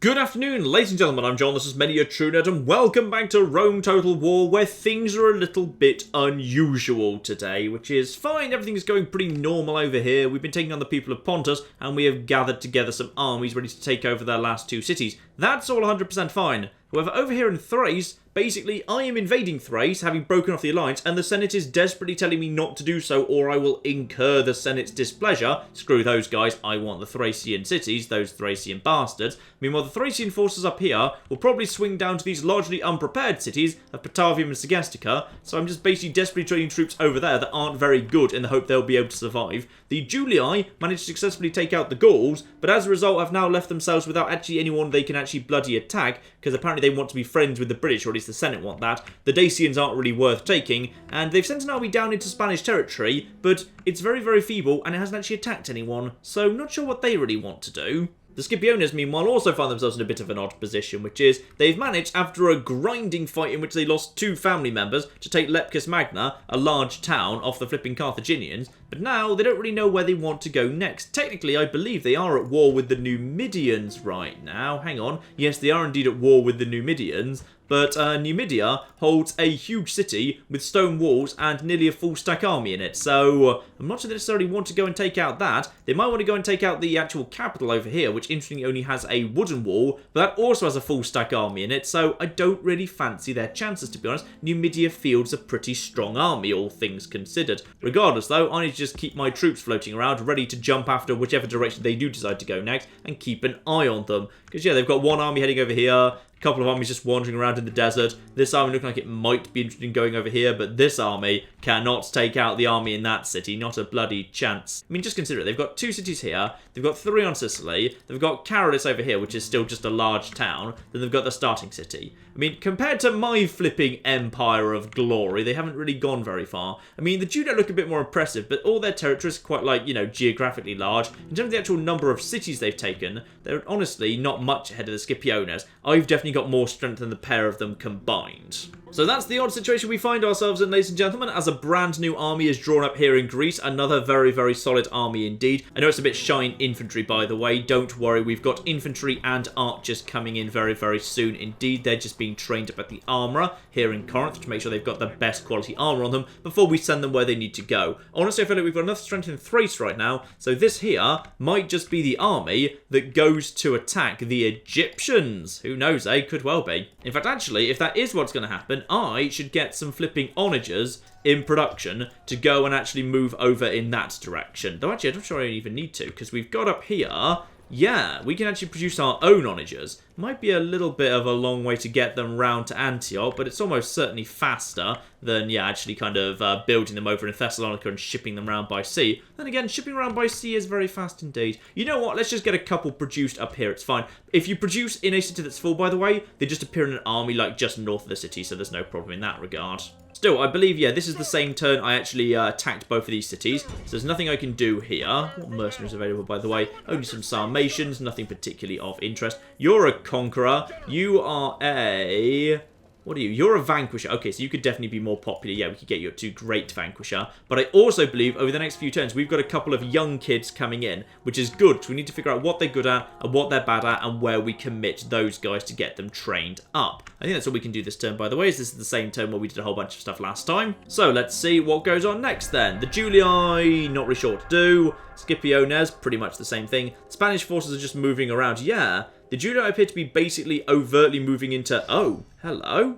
Good afternoon, ladies and gentlemen, I'm John, this is Many a True Nerd, and welcome back to Rome Total War, where things are a little bit unusual today, which is fine, everything's going pretty normal over here. We've been taking on the People of Pontus, and we have gathered together some armies ready to take over their last two cities. That's all 100% fine. However, over here in Thrace, basically, I am invading Thrace, having broken off the alliance, and the Senate is desperately telling me not to do so, or I will incur the Senate's displeasure. Screw those guys, I want the Thracian cities, those Thracian bastards. Meanwhile, the Thracian forces up here will probably swing down to these largely unprepared cities of Patavium and Sagatica, so I'm just basically desperately training troops over there that aren't very good in the hope they'll be able to survive. The Julii managed to successfully take out the Gauls, but as a result have now left themselves without actually anyone they can actually bloody attack, because apparently they want to be friends with the British, or at least the Senate want that. The Dacians aren't really worth taking, and they've sent an army down into Spanish territory, but it's very, very feeble, and it hasn't actually attacked anyone, so not sure what they really want to do. The Scipiones, meanwhile, also find themselves in a bit of an odd position, which is they've managed, after a grinding fight in which they lost 2 family members, to take Leptis Magna, a large town, off the flipping Carthaginians, but now they don't really know where they want to go next. Technically, I believe they are at war with the Numidians right now. Hang on. Yes, they are indeed at war with the Numidians, but Numidia holds a huge city with stone walls and nearly a full stack army in it, so I'm not sure they necessarily want to go and take out that. They might want to go and take out the actual capital over here, which interestingly only has a wooden wall, but that also has a full stack army in it, so I don't really fancy their chances, to be honest. Numidia fields a pretty strong army, all things considered. Regardless, though, I need to just keep my troops floating around, ready to jump after whichever direction they do decide to go next, and keep an eye on them. Because, yeah, they've got one army heading over here, couple of armies just wandering around in the desert. This army looking like it might be interested in going over here, but this army cannot take out the army in that city. Not a bloody chance. I mean, just consider it. They've got 2 cities here. They've got 3 on Sicily. They've got Carolus over here, which is still just a large town. Then they've got the starting city. I mean, compared to my flipping empire of glory, they haven't really gone very far. I mean, the Judah look a bit more impressive, but all their territories are quite, like, you know, geographically large. In terms of the actual number of cities they've taken, they're honestly not much ahead of the Scipiones. I've definitely got more strength than the pair of them combined. So that's the odd situation we find ourselves in, ladies and gentlemen, as a brand new army is drawn up here in Greece. Another very, very solid army indeed. I know it's a bit shy in infantry, by the way. Don't worry, we've got infantry and archers coming in very, very soon indeed. They're just being trained up at the armourer here in Corinth to make sure they've got the best quality armour on them before we send them where they need to go. Honestly, I feel like we've got enough strength in Thrace right now, so this here might just be the army that goes to attack the Egyptians. Who knows, eh? Could well be. In fact, actually, if that is what's going to happen, I should get some flipping onagers in production to go and actually move over in that direction. Though actually, I'm not sure I even need to, because we've got up here, yeah, we can actually produce our own onagers. Might be a little bit of a long way to get them round to Antioch, but it's almost certainly faster than, yeah, actually kind of building them over in Thessalonica and shipping them around by sea. Then again, shipping around by sea is very fast indeed. You know what? Let's just get a couple produced up here. It's fine. If you produce in a city that's full, by the way, they just appear in an army like just north of the city, so there's no problem in that regard. Still, I believe, yeah, this is the same turn I actually attacked both of these cities, so there's nothing I can do here. What mercenaries available, by the way? Only some Sarmatians, nothing particularly of interest. You're a conqueror. You are a... What are you? You're a vanquisher. Okay, so you could definitely be more popular. Yeah, we could get you up to great vanquisher. But I also believe over the next few turns, we've got a couple of young kids coming in, which is good, because we need to figure out what they're good at and what they're bad at and where we commit those guys to get them trained up. I think that's all we can do this turn, by the way, is this is the same turn where we did a whole bunch of stuff last time. So let's see what goes on next then. The Julii, not really sure what to do. Scipiones, pretty much the same thing. Spanish forces are just moving around. Yeah. The Julii appear to be basically overtly moving into... Oh, hello?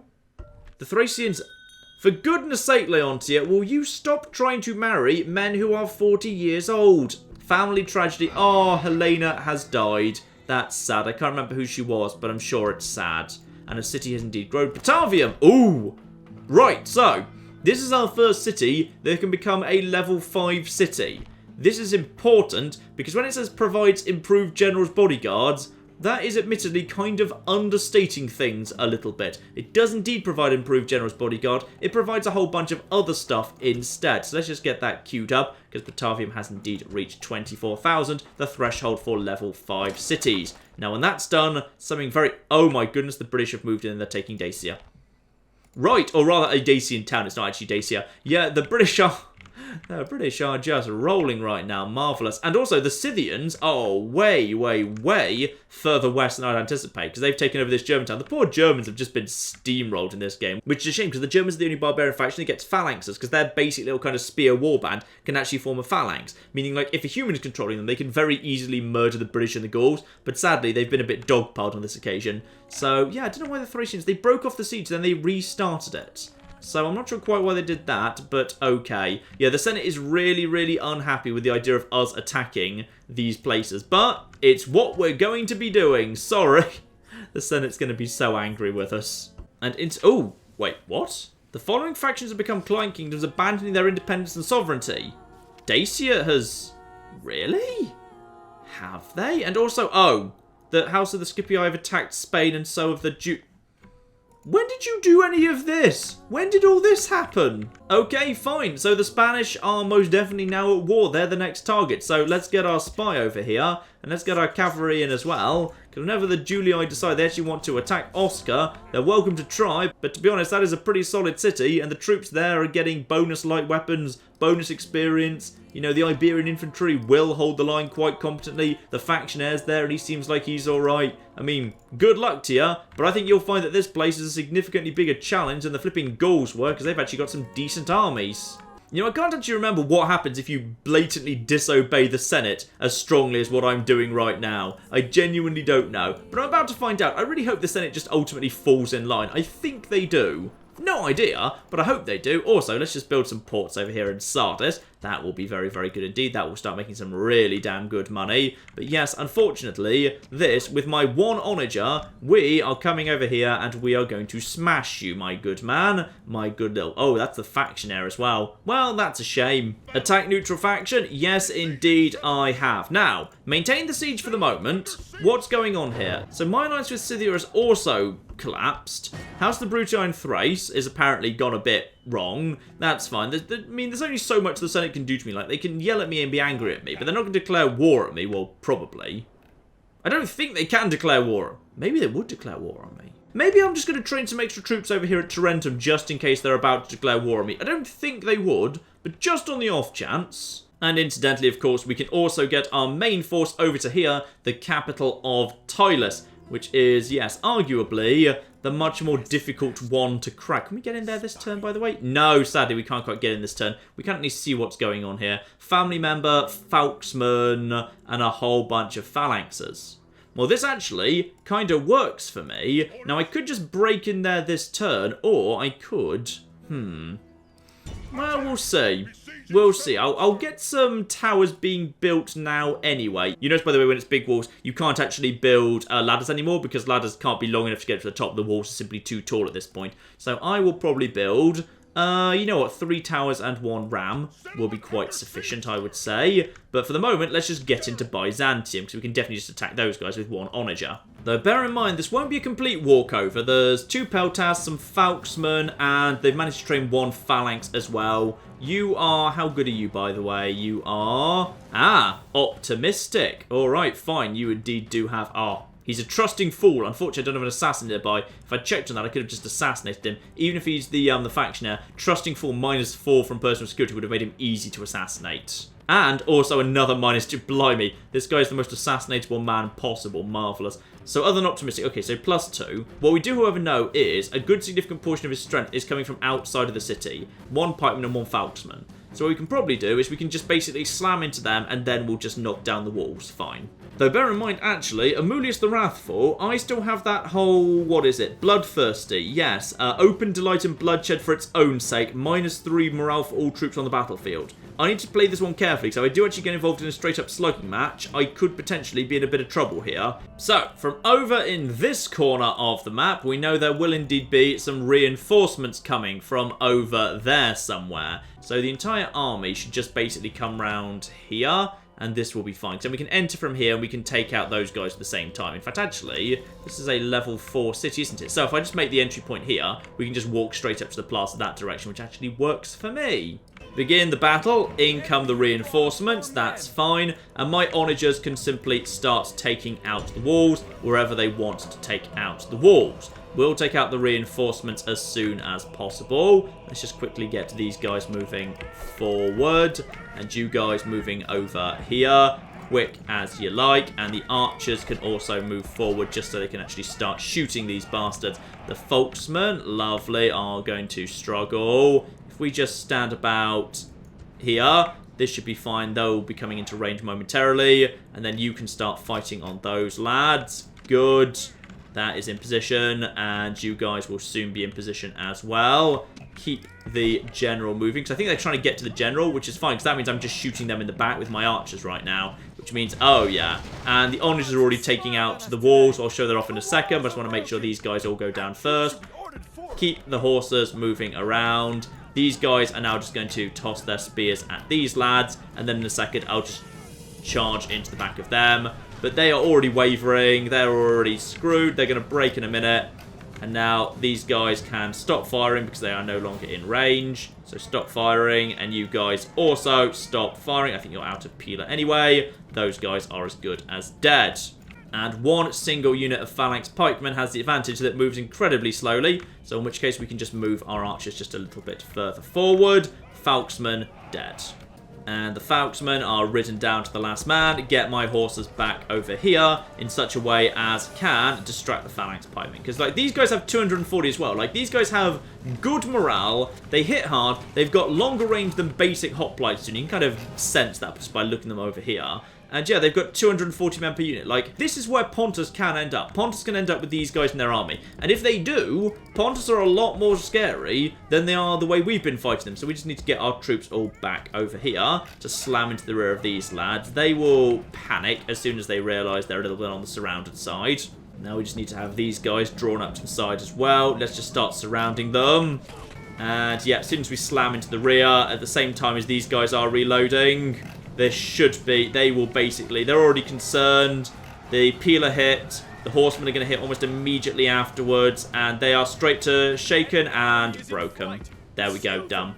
The Thracians... For goodness sake, Leontia, will you stop trying to marry men who are 40 years old? Family tragedy. Oh, Helena has died. That's sad. I can't remember who she was, but I'm sure it's sad. And a city has indeed grown. Patavium! Ooh! Right, so... This is our first city that can become a level 5 city. This is important, because when it says provides improved general's bodyguards... That is admittedly kind of understating things a little bit. It does indeed provide improved general's bodyguard. It provides a whole bunch of other stuff instead. So let's just get that queued up, because Patavium has indeed reached 24,000, the threshold for level 5 cities. Now when that's done, something very... Oh my goodness, the British have moved in and they're taking Dacia. Right, or rather a Dacian town. It's not actually Dacia. Yeah, the British are... The British are just rolling right now. Marvellous. And also, the Scythians are way, way, way further west than I'd anticipate, because they've taken over this German town. The poor Germans have just been steamrolled in this game, which is a shame, because the Germans are the only barbarian faction that gets phalanxes, because their basic little kind of spear warband can actually form a phalanx. Meaning, like, if a human is controlling them, they can very easily murder the British and the Gauls, but sadly, they've been a bit dogpiled on this occasion. So, yeah, I don't know why the Thracians, they broke off the siege, then they restarted it. So I'm not sure quite why they did that, but okay. Yeah, the Senate is really, really unhappy with the idea of us attacking these places. But it's what we're going to be doing. Sorry. The Senate's going to be so angry with us. And it's... Oh, wait, what? The following factions have become client kingdoms, abandoning their independence and sovereignty. Dacia has... Really? Have they? And also, oh, the House of the Scipii have attacked Spain, and so have the When did you do any of this? When did all this happen? Okay, fine. So the Spanish are most definitely now at war. They're the next target. So let's get our spy over here. And let's get our cavalry in as well. Because whenever the Julii decide they actually want to attack Oscar, they're welcome to try. But to be honest, that is a pretty solid city. And the troops there are getting bonus light weapons, bonus experience. You know, the Iberian infantry will hold the line quite competently. The factionaire's there and he seems like he's alright. I mean, good luck to you, but I think you'll find that this place is a significantly bigger challenge than the flipping Gauls were, because they've actually got some decent armies. You know, I can't actually remember what happens if you blatantly disobey the Senate as strongly as what I'm doing right now. I genuinely don't know, but I'm about to find out. I really hope the Senate just ultimately falls in line. I think they do. No idea, but I hope they do. Also, let's just build some ports over here in Sardis. That will be very, very good indeed. That will start making some really damn good money. But yes, unfortunately, this, with my one onager, we are coming over here and we are going to smash you, my good man. My good little... Oh, that's the factionaire as well. Well, that's a shame. Attack neutral faction? Yes, indeed, I have. Now, maintain the siege for the moment. What's going on here? So my alliance with Scythia has also collapsed. House of the Brutii in Thrace is apparently gone a bit wrong. That's fine. I mean, there's only so much the Senate can do to me. Like, they can yell at me and be angry at me, but they're not going to declare war at me. Well, probably. I don't think they can declare war. Maybe they would declare war on me. Maybe I'm just going to train some extra troops over here at Tarentum just in case they're about to declare war on me. I don't think they would, but just on the off chance. And incidentally, of course, we can also get our main force over to here, the capital of Tylus, which is, yes, arguably the much more difficult one to crack. Can we get in there this turn, by the way? No, sadly, we can't quite get in this turn. We can't really see what's going on here. Family member, Falksman, and a whole bunch of phalanxes. Well, this actually kind of works for me. Now, I could just break in there this turn, or I could... Well, we'll see. We'll see. I'll get some towers being built now anyway. You notice, by the way, when it's big walls, you can't actually build ladders anymore because ladders can't be long enough to get to the top. The walls are simply too tall at this point. So I will probably build... you know what, 3 towers and 1 ram will be quite sufficient, I would say. But for the moment, let's just get into Byzantium, because we can definitely just attack those guys with 1 onager. Though, bear in mind, this won't be a complete walkover. There's 2 peltas, some falksmen, and they've managed to train 1 phalanx as well. You are... How good are you, by the way? You are... optimistic. Alright, fine. You indeed do have... He's a trusting fool. Unfortunately, I don't have an assassin nearby. If I checked on that, I could have just assassinated him. Even if he's the factionaire, trusting fool -4 from personal security would have made him easy to assassinate. And also another -2. Blimey, this guy is the most assassinatable man possible. Marvellous. So other than optimistic, okay, so +2. What we do, however, know is a good significant portion of his strength is coming from outside of the city. 1 pikeman and 1 falksman. So what we can probably do is we can just basically slam into them and then we'll just knock down the walls. Fine. Though bear in mind, actually, Amulius the Wrathful, I still have that whole, what is it? Bloodthirsty, yes. Open delight in bloodshed for its own sake. -3 morale for all troops on the battlefield. I need to play this one carefully, so if I do actually get involved in a straight-up slugging match, I could potentially be in a bit of trouble here. So, from over in this corner of the map, we know there will indeed be some reinforcements coming from over there somewhere. So the entire army should just basically come round here, and this will be fine. So we can enter from here, and we can take out those guys at the same time. In fact, actually, this is a level 4 city, isn't it? So if I just make the entry point here, we can just walk straight up to the Plaza that direction, which actually works for me. begin the battle. In come the reinforcements, that's fine. And my onagers can simply start taking out the walls wherever they want to take out the walls. We'll take out the reinforcements as soon as possible. Let's just quickly get these guys moving forward. And you guys moving over here. Quick as you like. And the archers can also move forward just so they can actually start shooting these bastards. The folksmen, lovely, are going to struggle. If we just stand about here, this should be fine. They'll be coming into range momentarily. And then you can start fighting on those lads. Good. That is in position, and you guys will soon be in position as well. Keep the general moving, because I think they're trying to get to the general, which is fine, because that means I'm just shooting them in the back with my archers right now, which means, oh yeah, and the onagers are already taking out the walls. I'll show that off in a second, but I just want to make sure these guys all go down first. Keep the horses moving around. These guys are now just going to toss their spears at these lads, and then in a second I'll just charge into the back of them. But they are already wavering. They're already screwed. They're going to break in a minute. And now these guys can stop firing because they are no longer in range. So stop firing. And you guys also stop firing. I think you're out of peeler anyway. Those guys are as good as dead. And one single unit of phalanx pikemen has the advantage that it moves incredibly slowly. So in which case we can just move our archers just a little bit further forward. Falksmen dead. And the Falksmen are ridden down to the last man. Get my horses back over here in such a way as can distract the phalanx pikemen. Because, like, these guys have 240 as well. Like, these guys have good morale. They hit hard. They've got longer range than basic hoplites. And you can kind of sense that just by looking them over here. And yeah, they've got 240 men per unit. Like, this is where Pontus can end up. Pontus can end up with these guys in their army. And if they do, Pontus are a lot more scary than they are the way we've been fighting them. So we just need to get our troops all back over here to slam into the rear of these lads. They will panic as soon as they realise they're a little bit on the surrounded side. Now we just need to have these guys drawn up to the side as well. Let's just start surrounding them. And yeah, as soon as we slam into the rear, at the same time as these guys are reloading, there should be, they will basically, they're already concerned. The peeler hit, the horsemen are going to hit almost immediately afterwards, and they are straight to shaken and broken. There we go, done.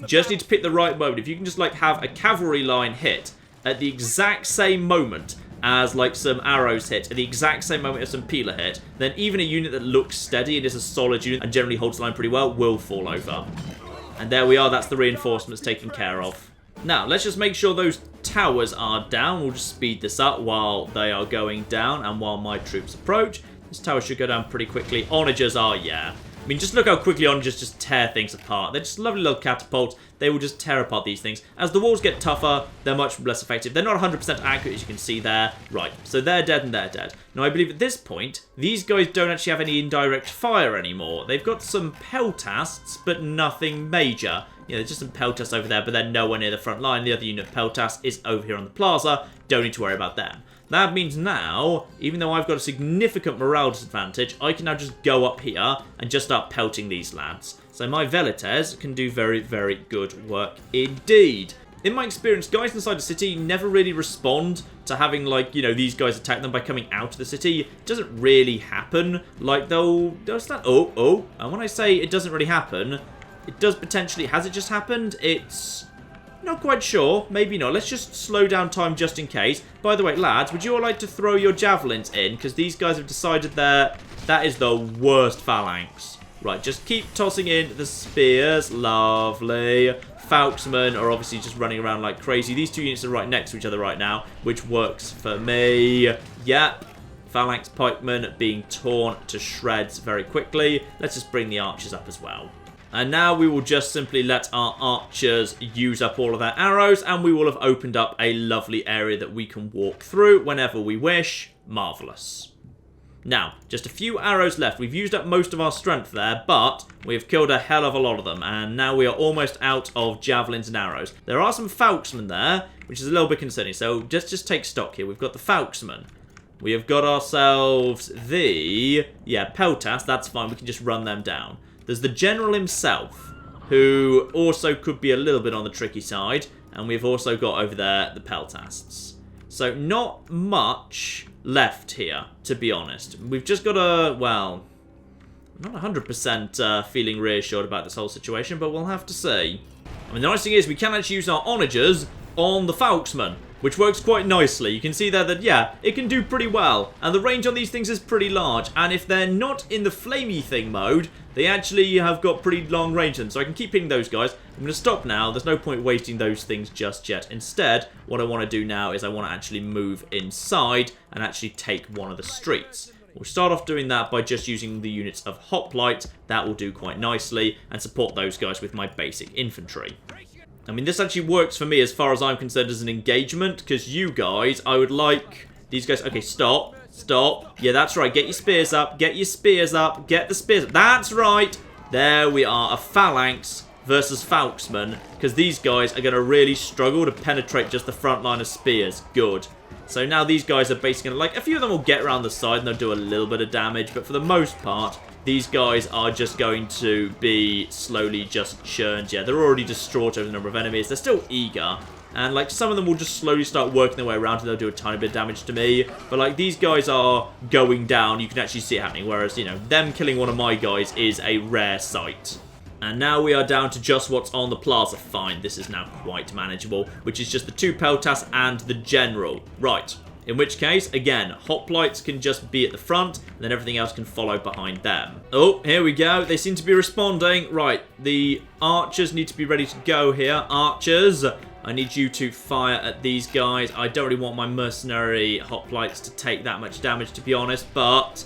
Just need to pick the right moment. If you can just like have a cavalry line hit at the exact same moment as like some arrows hit, at the exact same moment as some peeler hit, then even a unit that looks steady and is a solid unit and generally holds the line pretty well will fall over. And there we are, that's the reinforcements taken care of. Now, let's just make sure those towers are down. We'll just speed this up while they are going down and while my troops approach. This tower should go down pretty quickly. Onagers are, yeah. I mean, just look how quickly onagers just tear things apart. They're just lovely little catapults. They will just tear apart these things. As the walls get tougher, they're much less effective. They're not 100% accurate, as you can see there. Right, so they're dead and they're dead. Now, I believe at this point, these guys don't actually have any indirect fire anymore. They've got some peltasts, but nothing major. Yeah, there's just some peltasts over there, but they're nowhere near the front line. The other unit of peltasts is over here on the plaza. Don't need to worry about them. That means now, even though I've got a significant morale disadvantage, I can now just go up here and just start pelting these lads. So my velites can do very, very good work indeed. In my experience, guys inside the city never really respond to having, like, you know, these guys attack them by coming out of the city. It doesn't really happen. Like, they'll stand... Oh. And when I say it doesn't really happen, it does potentially... Has it just happened? It's... Not quite sure. Maybe not. Let's just slow down time just in case. By the way, lads, would you all like to throw your javelins in? Because these guys have decided that is the worst phalanx. Right, just keep tossing in the spears. Lovely. Falksmen are obviously just running around like crazy. These two units are right next to each other right now, which works for me. Yep. Phalanx pikemen being torn to shreds very quickly. Let's just bring the archers up as well. And now we will just simply let our archers use up all of their arrows, and we will have opened up a lovely area that we can walk through whenever we wish. Marvellous. Now, just a few arrows left. We've used up most of our strength there, but we've killed a hell of a lot of them, and now we are almost out of javelins and arrows. There are some Falksmen there, which is a little bit concerning, so just take stock here. We've got the Falksmen. We have got ourselves the... Yeah, Peltas, that's fine. We can just run them down. There's the general himself, who also could be a little bit on the tricky side. And we've also got over there the Peltasts. So not much left here, to be honest. We've just got a, well, I'm not 100% feeling reassured about this whole situation, but we'll have to see. I mean, the nice thing is we can actually use our onagers on the Falksman, which works quite nicely. You can see there that, yeah, it can do pretty well. And the range on these things is pretty large. And if they're not in the flamey thing mode, they actually have got pretty long range to them. So I can keep hitting those guys. I'm going to stop now. There's no point wasting those things just yet. Instead, what I want to do now is I want to actually move inside and actually take one of the streets. We'll start off doing that by just using the units of hoplite. That will do quite nicely and support those guys with my basic infantry. I mean, this actually works for me as far as I'm concerned as an engagement, because you guys, I would like these guys. Okay, stop. Stop. Yeah, that's right. Get your spears up. Get your spears up. Get the spears up. That's right. There we are. A phalanx versus Falksmen, because these guys are going to really struggle to penetrate just the front line of spears. Good. So now these guys are basically going to, like, a few of them will get around the side and they'll do a little bit of damage, but for the most part, these guys are just going to be slowly just churned. Yeah, they're already distraught over the number of enemies. They're still eager. And, like, some of them will just slowly start working their way around and they'll do a tiny bit of damage to me. But, like, these guys are going down. You can actually see it happening. Whereas, you know, them killing one of my guys is a rare sight. And now we are down to just what's on the Plaza. Fine, this is now quite manageable, which is just the 2 Peltas and the General. Right, in which case, again, hoplites can just be at the front, and then everything else can follow behind them. Oh, here we go. They seem to be responding. Right, the archers need to be ready to go here. Archers, I need you to fire at these guys. I don't really want my mercenary hoplites to take that much damage, to be honest, but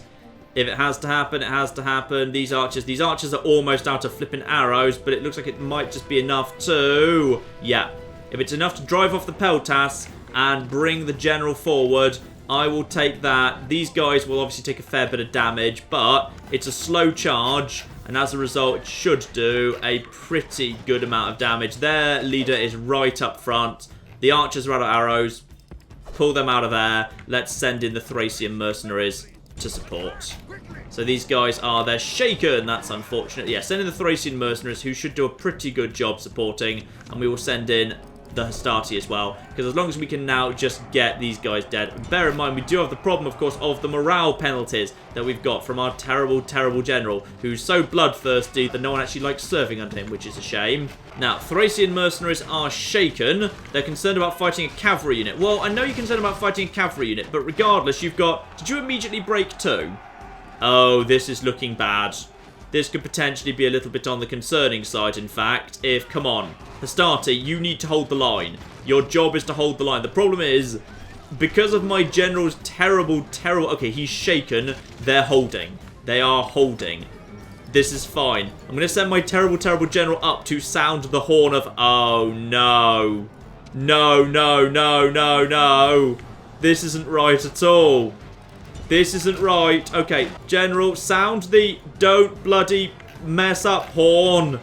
if it has to happen, it has to happen. These archers are almost out of flipping arrows, but it looks like it might just be enough to... Yeah, if it's enough to drive off the Peltas and bring the General forward, I will take that. These guys will obviously take a fair bit of damage, but it's a slow charge, and as a result, it should do a pretty good amount of damage. Their leader is right up front. The archers are out of arrows. Pull them out of there. Let's send in the Thracian mercenaries to support. So these guys they're shaken. That's unfortunate. Yeah, send in the Thracian mercenaries, who should do a pretty good job supporting, and we will send in the Hastati as well, because as long as we can now just get these guys dead. And bear in mind, we do have the problem, of course, of the morale penalties that we've got from our terrible, terrible general, who's so bloodthirsty that no one actually likes serving under him, which is a shame. Now, Thracian mercenaries are shaken. They're concerned about fighting a cavalry unit. Well, I know you're concerned about fighting a cavalry unit, but regardless, you've got... Did you immediately break 2? Oh, this is looking bad. This could potentially be a little bit on the concerning side, in fact, if... Come on. Hastati, you need to hold the line. Your job is to hold the line. The problem is, because of my general's terrible... Okay, he's shaken. They're holding. They are holding. This is fine. I'm going to send my terrible, terrible general up to sound the horn of... Oh, no. No, no, no, no, no. This isn't right at all. This isn't right. Okay, General, sound the don't bloody mess up horn.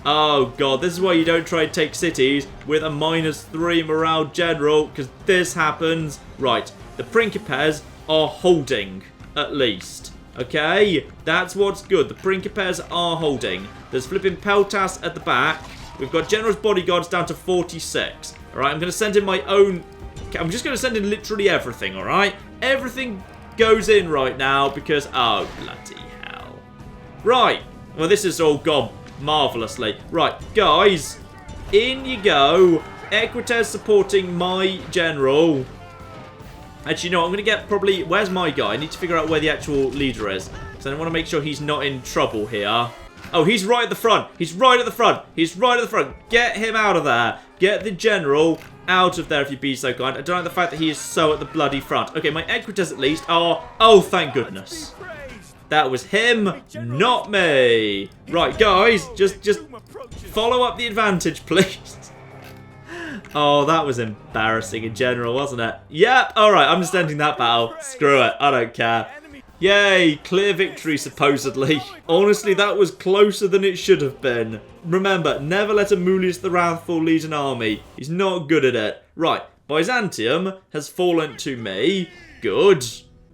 Oh, God. This is why you don't try and take cities with a -3 morale general, because this happens. Right. The Principes are holding, at least. Okay? That's what's good. The Principes are holding. There's flipping Peltas at the back. We've got General's bodyguards down to 46. All right, I'm going to send in my own... I'm just going to send in literally everything, all right? Everything goes in right now because... Oh, bloody hell. Right. Well, this has all gone marvellously. Right, guys. In you go. Equites supporting my general. Actually, no, I'm going to get probably... Where's my guy? I need to figure out where the actual leader is. So I want to make sure he's not in trouble here. Oh, he's right at the front. He's right at the front. He's right at the front. Get him out of there. Get the general out of there if you'd be so kind. I don't like the fact that he is so at the bloody front. Okay, my Equites at least are... Oh, thank goodness. That was him, not me. Right, guys, just follow up the advantage, please. Oh, that was embarrassing in general, wasn't it? Yep, alright, I'm just ending that battle. Screw it, I don't care. Yay, clear victory, supposedly. Honestly, that was closer than it should have been. Remember, never let Amulius the Wrathful lead an army. He's not good at it. Right, Byzantium has fallen to me. Good.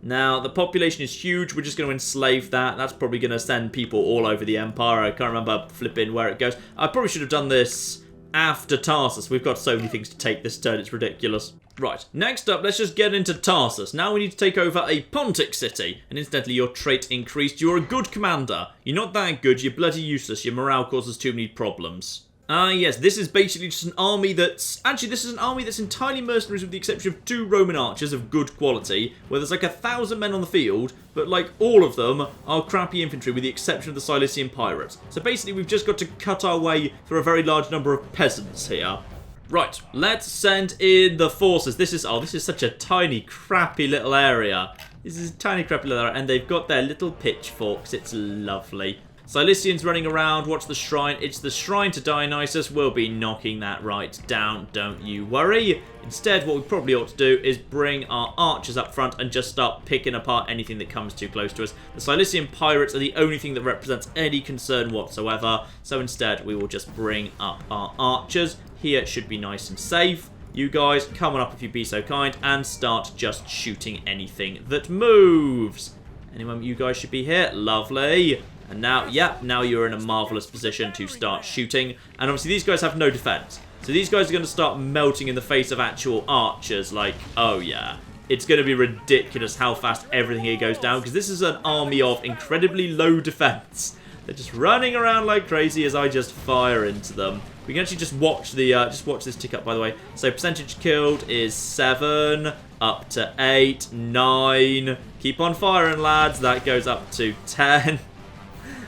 Now, the population is huge. We're just going to enslave that. That's probably going to send people all over the Empire. I can't remember flipping where it goes. I probably should have done this after Tarsus. We've got so many things to take this turn. It's ridiculous. Right, next up, let's just get into Tarsus. Now we need to take over a Pontic city. And incidentally, your trait increased. You're a good commander. You're not that good. You're bloody useless. Your morale causes too many problems. Yes, this is basically just an army that's... Actually, this is an army that's entirely mercenaries with the exception of 2 Roman archers of good quality, where there's like 1,000 men on the field, but like all of them are crappy infantry with the exception of the Cilician pirates. So basically we've just got to cut our way through a very large number of peasants here. Right, let's send in the forces. This is such a tiny, crappy little area. This is a tiny, crappy little area, and they've got their little pitchforks. It's lovely. Cilicians running around. What's the shrine? It's the shrine to Dionysus. We'll be knocking that right down, don't you worry. Instead, what we probably ought to do is bring our archers up front and just start picking apart anything that comes too close to us. The Cilician pirates are the only thing that represents any concern whatsoever, so instead we will just bring up our archers. Here it should be nice and safe. You guys, come on up if you'd be so kind, and start just shooting anything that moves. Anyone, you guys should be here. Lovely. And now, now you're in a marvellous position to start shooting. And obviously these guys have no defense. So these guys are going to start melting in the face of actual archers. Like, oh yeah. It's going to be ridiculous how fast everything here goes down. Because this is an army of incredibly low defense. They're just running around like crazy as I just fire into them. We can actually just watch the watch this tick up, by the way. So percentage killed is 7, up to 8, 9. Keep on firing, lads. That goes up to 10.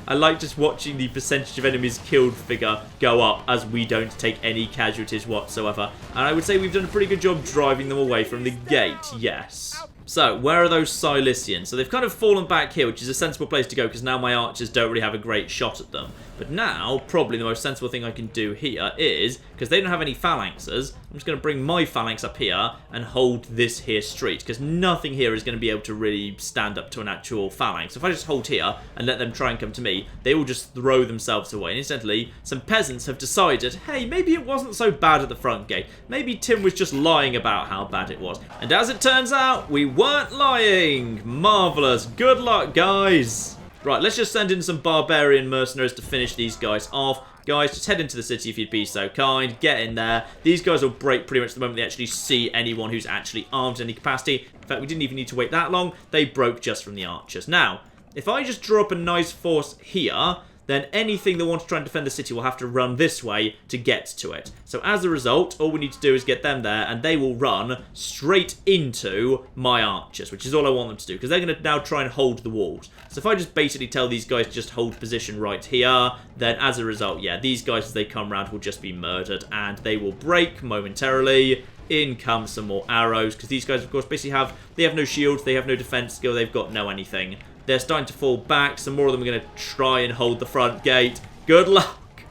I like just watching the percentage of enemies killed figure go up as we don't take any casualties whatsoever. And I would say we've done a pretty good job driving them away from the gate, yes. So, where are those Cilicians? So they've kind of fallen back here, which is a sensible place to go because now my archers don't really have a great shot at them. But now, probably the most sensible thing I can do here is, because they don't have any phalanxes, I'm just going to bring my phalanx up here and hold this here street, because nothing here is going to be able to really stand up to an actual phalanx. If I just hold here and let them try and come to me, they will just throw themselves away. And incidentally, some peasants have decided, hey, maybe it wasn't so bad at the front gate. Maybe Tim was just lying about how bad it was. And as it turns out, we weren't lying. Marvellous. Good luck, guys. Right, let's just send in some barbarian mercenaries to finish these guys off. Guys, just head into the city if you'd be so kind. Get in there. These guys will break pretty much the moment they actually see anyone who's actually armed in any capacity. In fact, we didn't even need to wait that long. They broke just from the archers. Now, if I just draw up a nice force here, then anything that wants to try and defend the city will have to run this way to get to it. So as a result, all we need to do is get them there, and they will run straight into my archers, which is all I want them to do, because they're going to now try and hold the walls. So if I just basically tell these guys to just hold position right here, then as a result, yeah, these guys as they come around will just be murdered, and they will break momentarily. In come some more arrows, because these guys, of course, basically they have no shields, they have no defense skill, they've got no anything. They're starting to fall back. Some more of them are going to try and hold the front gate. Good luck.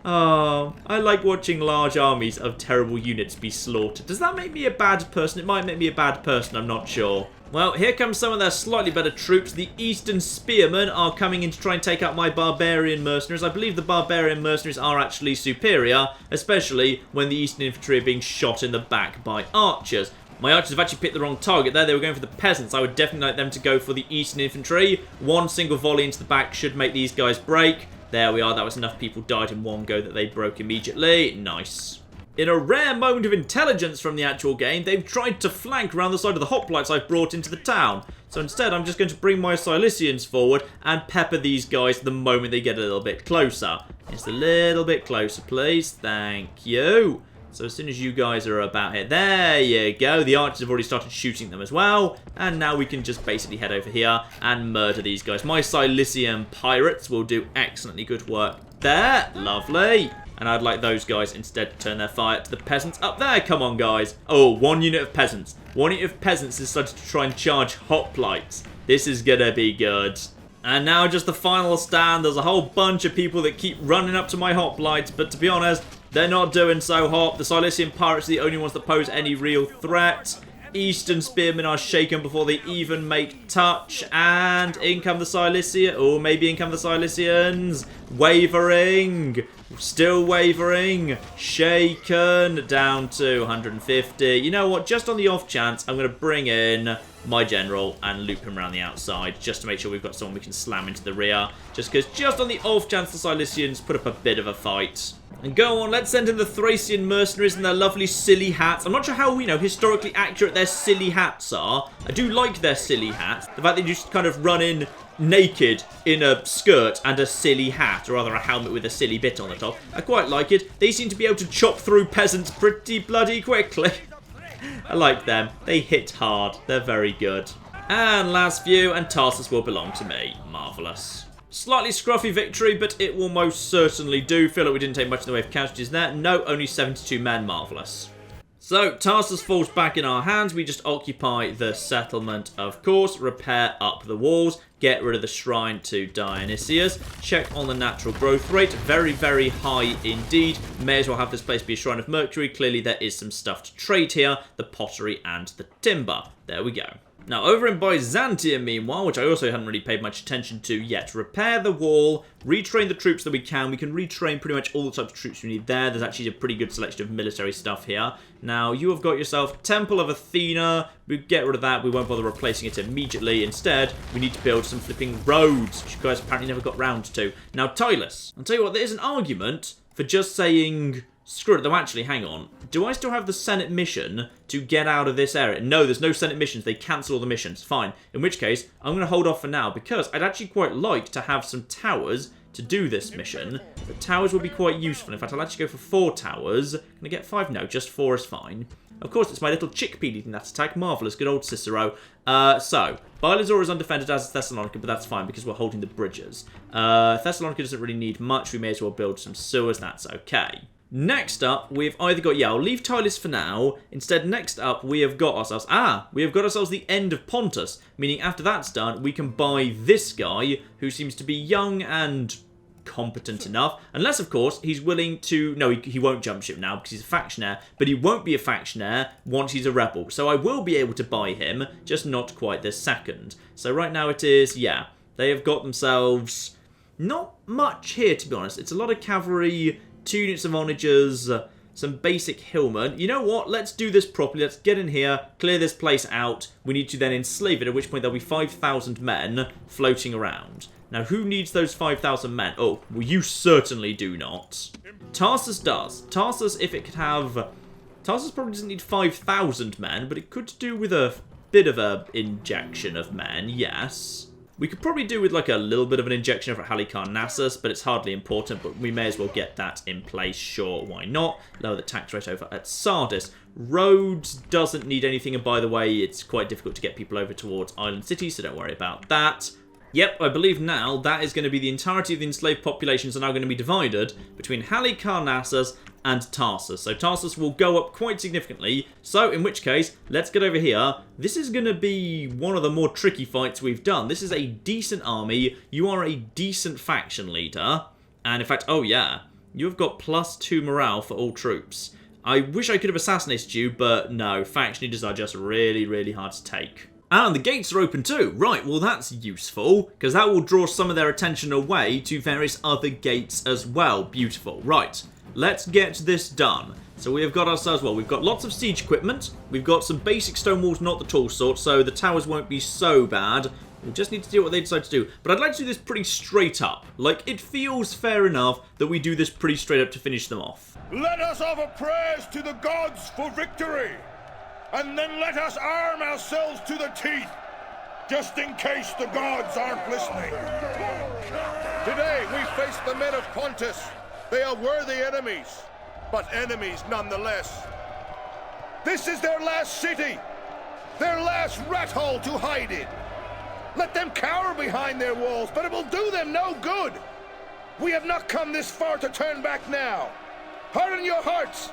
Oh, I like watching large armies of terrible units be slaughtered. Does that make me a bad person? It might make me a bad person, I'm not sure. Well, here comes some of their slightly better troops. The Eastern Spearmen are coming in to try and take out my barbarian mercenaries. I believe the barbarian mercenaries are actually superior, especially when the Eastern infantry are being shot in the back by archers. My archers have actually picked the wrong target there. They were going for the peasants. I would definitely like them to go for the Eastern infantry. One single volley into the back should make these guys break. There we are. That was enough people died in one go that they broke immediately. Nice. In a rare moment of intelligence from the actual game, they've tried to flank around the side of the hoplites I've brought into the town. So instead, I'm just going to bring my Cilicians forward and pepper these guys the moment they get a little bit closer. Just a little bit closer, please. Thank you. So as soon as you guys are about here, there you go. The archers have already started shooting them as well. And now we can just basically head over here and murder these guys. My Cilician pirates will do excellently good work there. Lovely. And I'd like those guys instead to turn their fire to the peasants up there. Come on, guys. Oh, one unit of peasants. One unit of peasants decided to try and charge hoplites. This is going to be good. And now just the final stand. There's a whole bunch of people that keep running up to my hoplites. But to be honest, they're not doing so hot. The Cilician pirates are the only ones that pose any real threat. Eastern spearmen are shaken before they even make touch. And in come the Cilicians. Or maybe in come the Cilicians. Wavering. Still wavering. Shaken. Down to 150. You know what? Just on the off chance, I'm going to bring in my general and loop him around the outside just to make sure we've got someone we can slam into the rear. Just because, just on the off chance the Cilicians put up a bit of a fight. And go on, let's send in the Thracian mercenaries and their lovely silly hats. I'm not sure how, historically accurate their silly hats are. I do like their silly hats. The fact that you just kind of run in naked in a skirt and a silly hat, or rather a helmet with a silly bit on the top. I quite like it. They seem to be able to chop through peasants pretty bloody quickly. I like them. They hit hard. They're very good. And last few, and Tarsus will belong to me. Marvellous. Slightly scruffy victory, but it will most certainly do. Feel like we didn't take much in the way of casualties there. No, only 72 men. Marvellous. So, Tarsus falls back in our hands. We just occupy the settlement, of course. Repair up the walls. Get rid of the shrine to Dionysius. Check on the natural growth rate. Very, very high indeed. May as well have this place be a shrine of Mercury. Clearly, there is some stuff to trade here. The pottery and the timber. There we go. Now, over in Byzantium, meanwhile, which I also haven't really paid much attention to yet, repair the wall, retrain the troops that we can. We can retrain pretty much all the types of troops we need there. There's actually a pretty good selection of military stuff here. Now, you have got yourself Temple of Athena. We get rid of that. We won't bother replacing it immediately. Instead, we need to build some flipping roads, which you guys apparently never got round to. Now, Tylus. I'll tell you what, there is an argument for just saying, screw it, though actually, hang on. Do I still have the Senate mission to get out of this area? No, there's no Senate missions. They cancel all the missions. Fine. In which case, I'm going to hold off for now because I'd actually quite like to have some towers to do this mission. The towers will be quite useful. In fact, I'll actually go for 4 towers. Can I get 5? No, just 4 is fine. Of course, it's my little chickpea leading that attack. Marvellous. Good old Cicero. So, Bylazor is undefended as is Thessalonica, but that's fine because we're holding the bridges. Thessalonica doesn't really need much. We may as well build some sewers. That's okay. Next up, we've either got, I'll leave Tylus for now. Instead, next up, we have got ourselves, the end of Pontus. Meaning, after that's done, we can buy this guy, who seems to be young and competent enough. Unless, of course, he's willing to, no, he won't jump ship now because he's a factionaire, but he won't be a factionaire once he's a rebel. So I will be able to buy him, just not quite this second. So right now it is, they have got themselves not much here, to be honest. It's a lot of cavalry, 2 units of onagers, some basic hillmen. You know what? Let's do this properly. Let's get in here, clear this place out. We need to then enslave it, at which point there'll be 5,000 men floating around. Now, who needs those 5,000 men? Oh, well, you certainly do not. Tarsus does. Tarsus, if it could have... Tarsus probably doesn't need 5,000 men, but it could do with a bit of an injection of men, yes. We could probably do with like a little bit of an injection for Halicarnassus, but it's hardly important, but we may as well get that in place, sure, why not? Lower the tax rate over at Sardis. Rhodes doesn't need anything, and by the way, it's quite difficult to get people over towards Island City, so don't worry about that. Yep, I believe now that is going to be the entirety of the enslaved populations are now going to be divided between Halicarnassus and Tarsus. So Tarsus will go up quite significantly. So in which case, let's get over here. This is going to be one of the more tricky fights we've done. This is a decent army. You are a decent faction leader. And in fact, oh yeah, you have got +2 morale for all troops. I wish I could have assassinated you, but no, faction leaders are just really, really hard to take. And the gates are open too. Right, well that's useful, because that will draw some of their attention away to various other gates as well. Beautiful. Right, let's get this done. So we have got ourselves, well, we've got lots of siege equipment. We've got some basic stone walls, not the tall sort, so the towers won't be so bad. We just need to do what they decide to do. But I'd like to do this pretty straight up. Like, it feels fair enough that we do this pretty straight up to finish them off. Let us offer prayers to the gods for victory. And then let us arm ourselves to the teeth, just in case the gods aren't listening. Today we face the men of Pontus. They are worthy enemies, but enemies nonetheless. This is their last city, their last rat hole to hide in. Let them cower behind their walls, but it will do them no good. We have not come this far to turn back now. Harden your hearts.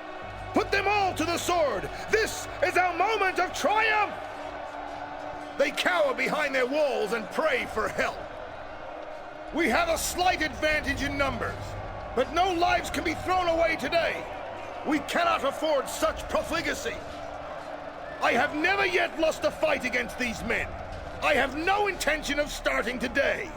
Put them all to the sword! This is our moment of triumph! They cower behind their walls and pray for help. We have a slight advantage in numbers, but no lives can be thrown away today. We cannot afford such profligacy. I have never yet lost a fight against these men. I have no intention of starting today.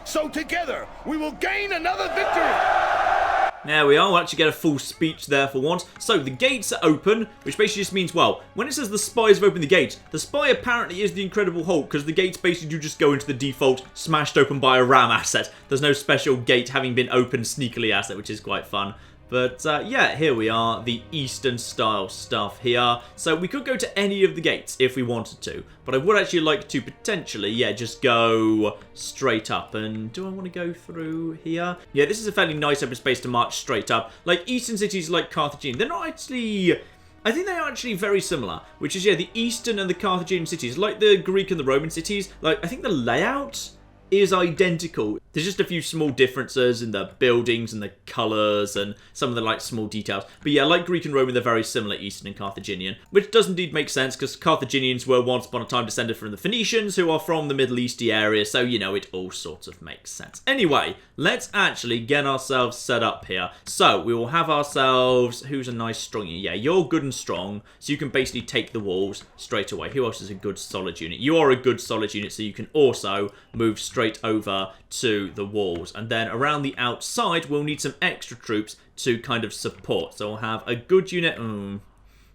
So together, we will gain another victory! There we are, we'll actually get a full speech there for once. So, the gates are open, which basically just means, well, when it says the spies have opened the gates, the spy apparently is the Incredible Hulk, because the gates basically do just go into the default smashed open by a ram asset. There's no special gate having been opened sneakily asset, which is quite fun. But, yeah, here we are, the Eastern style stuff here. So we could go to any of the gates if we wanted to. But I would actually like to potentially, yeah, just go straight up. And do I want to go through here? Yeah, this is a fairly nice open space to march straight up. Like, Eastern cities like Carthagena, they're not actually... I think they are actually very similar, which is, yeah, the Eastern and the Carthaginian cities, like the Greek and the Roman cities. Like, I think the layout is identical. There's just a few small differences in the buildings and the colours and some of the like small details. But yeah, like Greek and Roman, they're very similar, Eastern and Carthaginian, which does indeed make sense because Carthaginians were once upon a time descended from the Phoenicians, who are from the Middle Easty area, so you know, it all sort of makes sense. Anyway, let's actually get ourselves set up here. So we will have ourselves, who's a nice strong unit? Yeah, you're good and strong, so you can basically take the walls straight away. Who else is a good solid unit? You are a good solid unit, so you can also move straight over to the walls. And then around the outside, we'll need some extra troops to kind of support. So we'll have a good unit.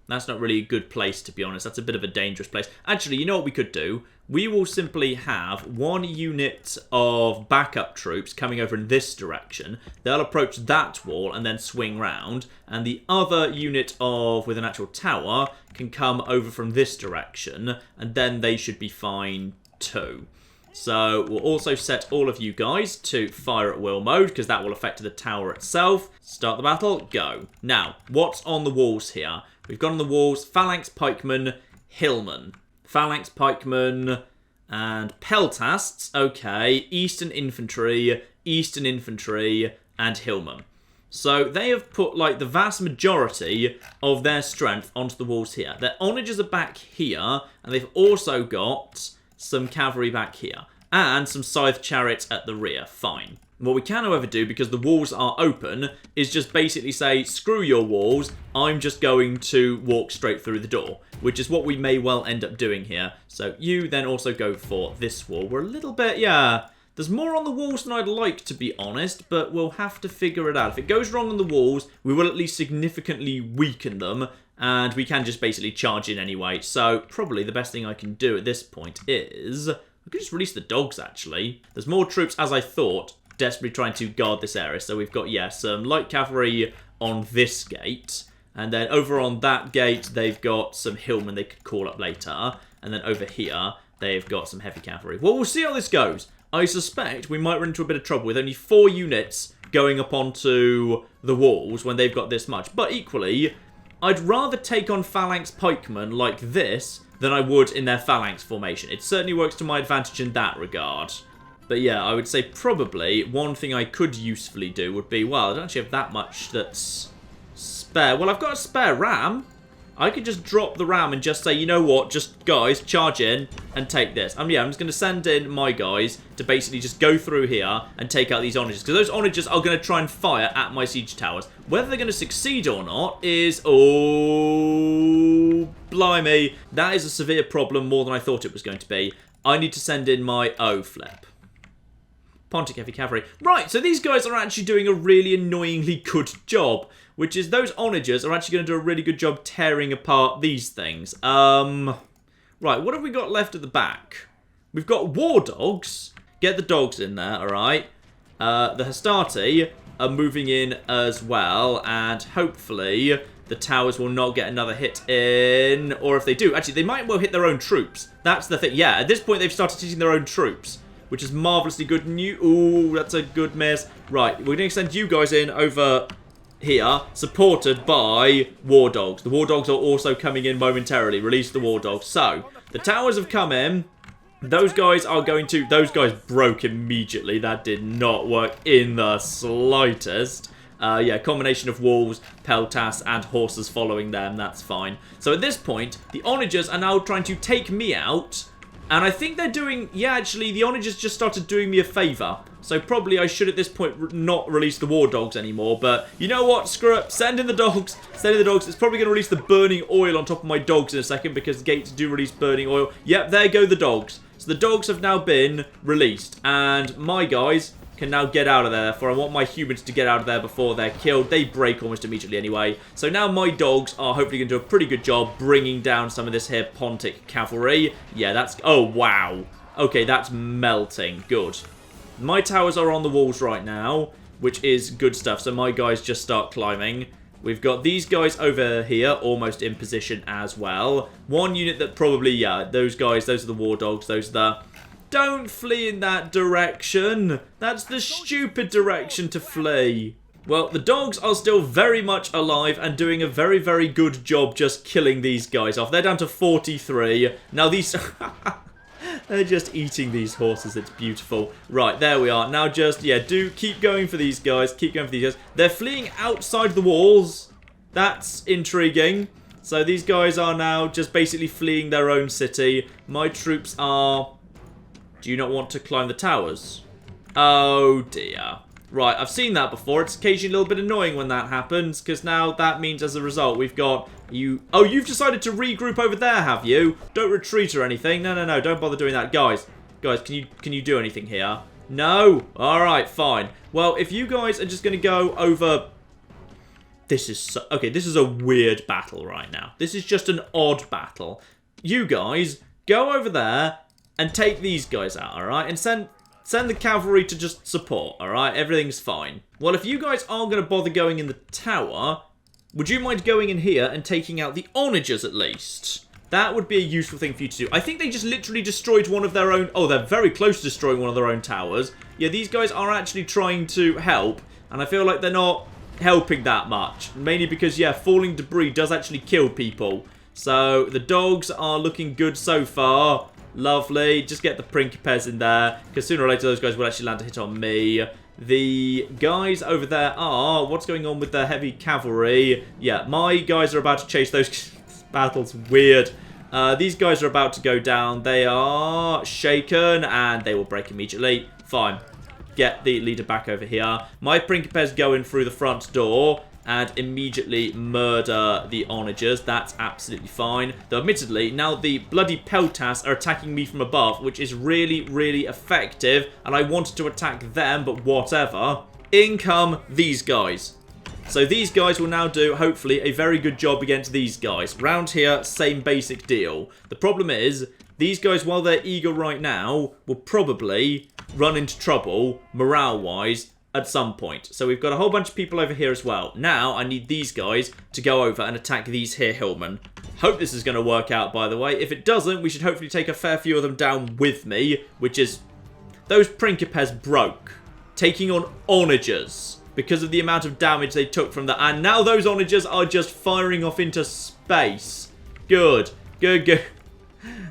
That's not really a good place, to be honest. That's a bit of a dangerous place. Actually, you know what we could do? We will simply have one unit of backup troops coming over in this direction. They'll approach that wall and then swing round. And the other unit with an actual tower can come over from this direction. And then they should be fine too. So we'll also set all of you guys to fire at will mode, because that will affect the tower itself. Start the battle, go. Now, what's on the walls here? We've got on the walls phalanx pikemen, hillmen. Phalanx pikemen and peltasts, okay. Eastern infantry, and hillmen. So they have put like the vast majority of their strength onto the walls here. Their onagers are back here, and they've also got some cavalry back here, and some scythe chariots at the rear. Fine. What we can, however, do, because the walls are open, is just basically say, screw your walls, I'm just going to walk straight through the door, which is what we may well end up doing here. So you then also go for this wall. We're a little bit, yeah, there's more on the walls than I'd like, to be honest, but we'll have to figure it out. If it goes wrong on the walls, we will at least significantly weaken them, and we can just basically charge in anyway. So probably the best thing I can do at this point is... I could just release the dogs, actually. There's more troops, as I thought, desperately trying to guard this area. So we've got, yeah, some light cavalry on this gate. And then over on that gate, they've got some hillmen they could call up later. And then over here, they've got some heavy cavalry. Well, we'll see how this goes. I suspect we might run into a bit of trouble with only 4 units going up onto the walls when they've got this much. But equally, I'd rather take on phalanx pikemen like this than I would in their phalanx formation. It certainly works to my advantage in that regard. But yeah, I would say probably one thing I could usefully do would be, well, I don't actually have that much that's spare. Well, I've got a spare ram. I could just drop the ram and just say, you know what, just guys, charge in and take this. Yeah, I'm just going to send in my guys to basically just go through here and take out these onagers, because those onagers are going to try and fire at my siege towers. Whether they're going to succeed or not is, oh, blimey, that is a severe problem, more than I thought it was going to be. I need to send in my, oh, flip. Pontic heavy cavalry. Right, so these guys are actually doing a really annoyingly good job, which is those onagers are actually going to do a really good job tearing apart these things. Right, what have we got left at the back? We've got war dogs. Get the dogs in there, alright. The Hastati are moving in as well, and hopefully the towers will not get another hit in. Or if they do, actually, they might well hit their own troops. That's the thing. Yeah, at this point, they've started hitting their own troops, which is marvellously good news. Ooh, that's a good miss. Right, we're going to send you guys in over here, supported by war dogs. The war dogs are also coming in momentarily. Release the war dogs. So, the towers have come in. Those guys are going to... Those guys broke immediately. That did not work in the slightest. Yeah, combination of wolves, peltas, and horses following them. That's fine. So at this point, the onagers are now trying to take me out. And I think they're doing... Yeah, actually, the onagers just started doing me a favour. So probably I should, at this point, not release the war dogs anymore. But you know what? Screw it. Send in the dogs. Send in the dogs. It's probably going to release the burning oil on top of my dogs in a second, because the gates do release burning oil. Yep, there go the dogs. So the dogs have now been released. And my guys can now get out of there. Therefore, I want my humans to get out of there before they're killed. They break almost immediately anyway. So now my dogs are hopefully going to do a pretty good job bringing down some of this here Pontic cavalry. Yeah, that's... Oh, wow. Okay, that's melting. Good. My towers are on the walls right now, which is good stuff. So my guys just start climbing. We've got these guys over here, almost in position as well. One unit that probably, yeah, those guys, those are the war dogs. Those are the... Don't flee in that direction. That's the stupid direction to flee. Well, the dogs are still very much alive and doing a very, very good job just killing these guys off. They're down to 43. Now these... They're just eating these horses. It's beautiful. Right, there we are. Now just, yeah, do keep going for these guys. Keep going for these guys. They're fleeing outside the walls. That's intriguing. So these guys are now just basically fleeing their own city. My troops are... Do you not want to climb the towers? Oh, dear. Right, I've seen that before. It's occasionally a little bit annoying when that happens, because now that means as a result we've got you... Oh, you've decided to regroup over there, have you? Don't retreat or anything. No, no, no, don't bother doing that. Guys, can you do anything here? No? Alright, fine. Well, if you guys are just going to go over... This is so... Okay, this is a weird battle right now. This is just an odd battle. You guys, go over there and take these guys out, alright? And send the cavalry to just support, alright? Everything's fine. Well, if you guys aren't going to bother going in the tower, would you mind going in here and taking out the onagers at least? That would be a useful thing for you to do. I think they just literally destroyed one of their own... Oh, they're very close to destroying one of their own towers. Yeah, these guys are actually trying to help, and I feel like they're not helping that much. Mainly because, yeah, falling debris does actually kill people. So, the dogs are looking good so far. Lovely. Just get the Principes in there, because sooner or later those guys will actually land a hit on me. The guys over there are... What's going on with the heavy cavalry? Yeah, my guys are about to chase those... Battle's weird. These guys are about to go down. They are shaken, and they will break immediately. Fine. Get the leader back over here. My Principes go in through the front door and immediately murder the onagers. That's absolutely fine. Though, admittedly, now the bloody peltas are attacking me from above, which is really, really effective, and I wanted to attack them, but whatever. In come these guys. So these guys will now do, hopefully, a very good job against these guys. Round here, same basic deal. The problem is, these guys, while they're eager right now, will probably run into trouble, morale-wise, at some point. So we've got a whole bunch of people over here as well. Now, I need these guys to go over and attack these here hillmen. Hope this is going to work out, by the way. If it doesn't, we should hopefully take a fair few of them down with me, which is... Those Principes broke, taking on onagers, because of the amount of damage they took from that. And now those onagers are just firing off into space. Good. Good, good.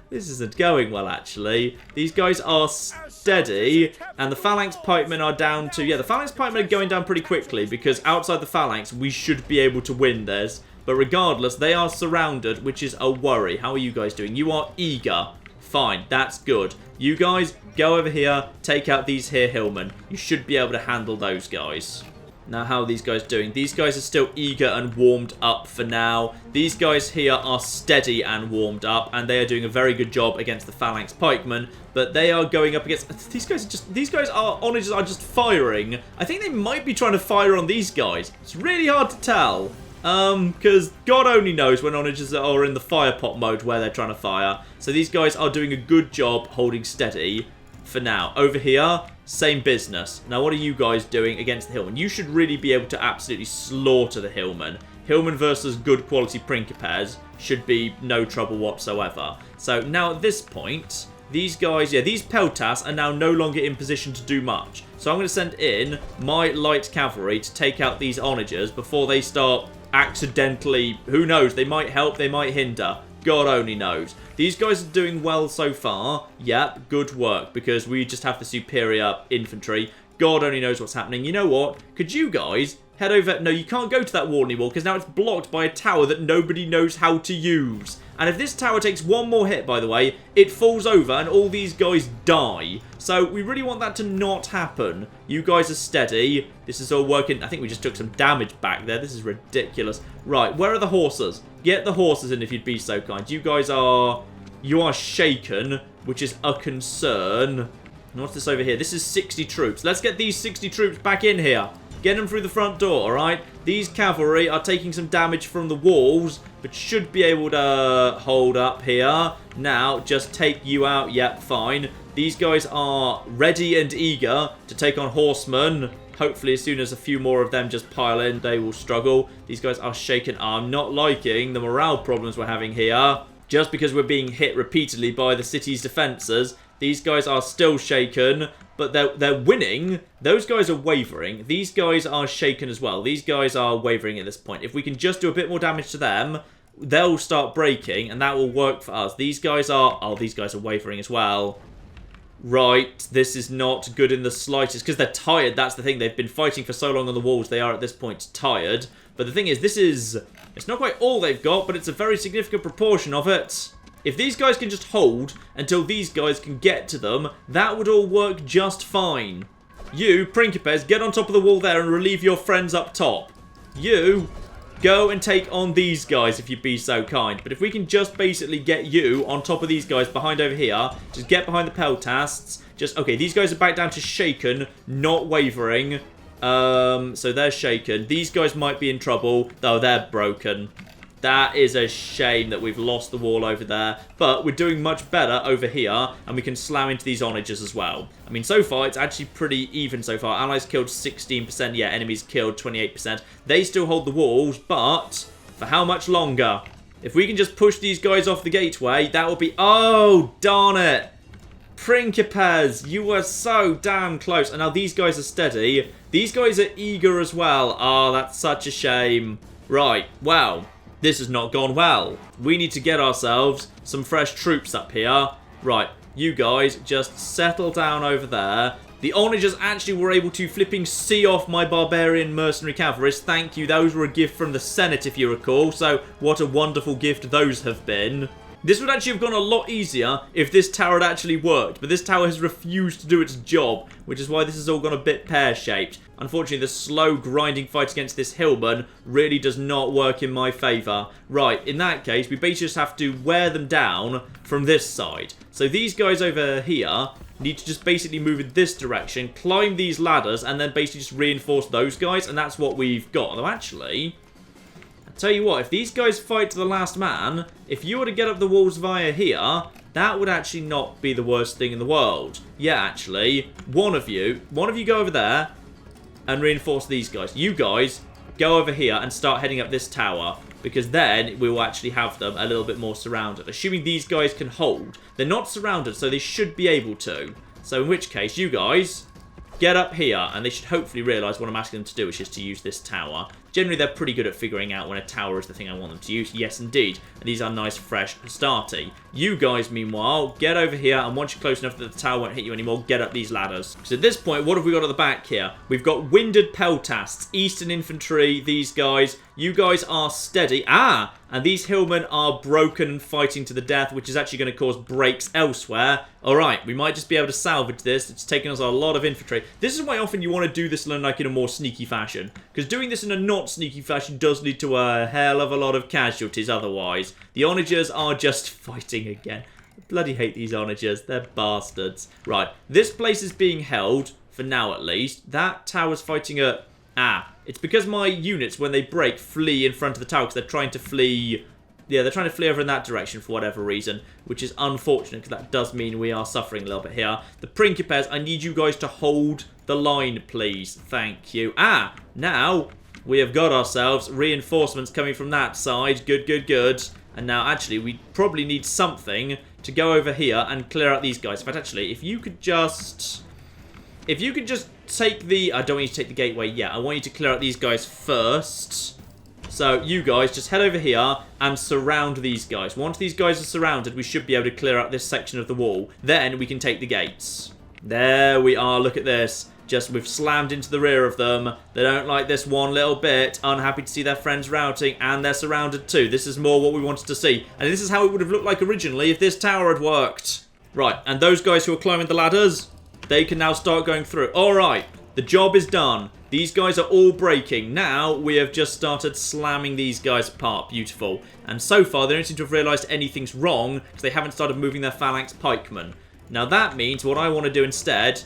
This isn't going well, actually. These guys are steady, and the phalanx pikemen are down to... Yeah, the phalanx pikemen are going down pretty quickly, because outside the phalanx, we should be able to win this. But regardless, they are surrounded, which is a worry. How are you guys doing? You are eager. Fine, that's good. You guys, go over here, take out these here hillmen. You should be able to handle those guys. Now, how are these guys doing? These guys are still eager and warmed up for now. These guys here are steady and warmed up, and they are doing a very good job against the phalanx pikemen. But they are going up against... These guys are... Onagers are just firing. I think they might be trying to fire on these guys. It's really hard to tell. Because God only knows when onagers are in the fire pot mode where they're trying to fire. So these guys are doing a good job holding steady for now. Over here, same business. Now, what are you guys doing against the hillmen? You should really be able to absolutely slaughter the hillmen. Hillmen versus good quality Principes should be no trouble whatsoever. So now at this point, these guys, yeah, these peltas are now no longer in position to do much. So I'm going to send in my light cavalry to take out these onagers before they start accidentally, who knows, they might help, they might hinder. God only knows. These guys are doing well so far. Yep, good work, because we just have the superior infantry. God only knows what's happening. You know what? Could you guys head over... No, you can't go to that wall anymore, because now it's blocked by a tower that nobody knows how to use. And if this tower takes one more hit, by the way, it falls over and all these guys die. So we really want that to not happen. You guys are steady. This is all working. I think we just took some damage back there. This is ridiculous. Right, where are the horses? Get the horses in if you'd be so kind. You guys are... You are shaken, which is a concern. And what's this over here? This is 60 troops. Let's get these 60 troops back in here. Get them through the front door, alright? These cavalry are taking some damage from the walls, but should be able to hold up here. Now, just take you out. Yep, fine. These guys are ready and eager to take on horsemen. Hopefully, as soon as a few more of them just pile in, they will struggle. These guys are shaken. I'm not liking the morale problems we're having here. Just because we're being hit repeatedly by the city's defences, these guys are still shaken, but they're winning. Those guys are wavering. These guys are shaken as well. These guys are wavering at this point. If we can just do a bit more damage to them, they'll start breaking, and that will work for us. These guys are... Oh, these guys are wavering as well. Right, this is not good in the slightest, because they're tired. That's the thing. They've been fighting for so long on the walls, they are at this point tired. But the thing is, this is... It's not quite all they've got, but it's a very significant proportion of it. If these guys can just hold until these guys can get to them, that would all work just fine. You, Principes, get on top of the wall there and relieve your friends up top. You, go and take on these guys if you'd be so kind. But if we can just basically get you on top of these guys behind over here, just get behind the peltasts. Just, okay, these guys are back down to shaken, not wavering. So they're shaken. These guys might be in trouble, though they're broken. That is a shame that we've lost the wall over there. But we're doing much better over here, and we can slam into these onagers as well. I mean, so far, it's actually pretty even so far. Allies killed 16%. Yeah, enemies killed 28%. They still hold the walls, but for how much longer? If we can just push these guys off the gateway, that will be... Oh, darn it! Principes, you were so damn close. And now these guys are steady. These guys are eager as well. Oh, that's such a shame. Right, well... This has not gone well. We need to get ourselves some fresh troops up here. Right, you guys just settle down over there. The onagers actually were able to flipping see off my barbarian mercenary cavalrysts. Thank you. Those were a gift from the Senate, if you recall. So what a wonderful gift those have been. This would actually have gone a lot easier if this tower had actually worked, but this tower has refused to do its job, which is why this has all gone a bit pear-shaped. Unfortunately, the slow grinding fight against this hillman really does not work in my favour. Right, in that case, we basically just have to wear them down from this side. So these guys over here need to just basically move in this direction, climb these ladders, and then basically just reinforce those guys, and that's what we've got. Although actually... Tell you what, if these guys fight to the last man, if you were to get up the walls via here, that would actually not be the worst thing in the world. Yeah, actually, one of you go over there and reinforce these guys. You guys go over here and start heading up this tower, because then we will actually have them a little bit more surrounded. Assuming these guys can hold. They're not surrounded, so they should be able to. So in which case, you guys... get up here, and they should hopefully realise what I'm asking them to do, which is to use this tower. Generally, they're pretty good at figuring out when a tower is the thing I want them to use. Yes, indeed. And these are nice, fresh, starty. You guys, meanwhile, get over here, and once you're close enough that the tower won't hit you anymore, get up these ladders. So at this point, what have we got at the back here? We've got winded peltasts, Eastern infantry, these guys. You guys are steady. Ah! And these hillmen are broken and fighting to the death, which is actually going to cause breaks elsewhere. Alright, we might just be able to salvage this. It's taken us a lot of infantry. This is why often you want to do this like in a more sneaky fashion. Because doing this in a not sneaky fashion does lead to a hell of a lot of casualties otherwise. The onagers are just fighting again. I bloody hate these onagers. They're bastards. Right, this place is being held, for now at least. That tower's fighting at... Ah, it's because my units, when they break, flee in front of the tower because they're trying to flee... Yeah, they're trying to flee over in that direction for whatever reason, which is unfortunate because that does mean we are suffering a little bit here. The Principes, I need you guys to hold the line, please. Thank you. Ah, now we have got ourselves reinforcements coming from that side. Good, good, good. And now, actually, we probably need something to go over here and clear out these guys. In fact, actually, if you could just take the... I don't want you to take the gateway yet. I want you to clear out these guys first. So, you guys, just head over here and surround these guys. Once these guys are surrounded, we should be able to clear out this section of the wall. Then we can take the gates. There we are. Look at this. Just, we've slammed into the rear of them. They don't like this one little bit. Unhappy to see their friends routing, and they're surrounded too. This is more what we wanted to see. And this is how it would have looked like originally if this tower had worked. Right, and those guys who are climbing the ladders, they can now start going through. Alright, the job is done. These guys are all breaking. Now, we have just started slamming these guys apart. Beautiful. And so far, they don't seem to have realised anything's wrong, because they haven't started moving their phalanx pikemen. Now that means what I want to do instead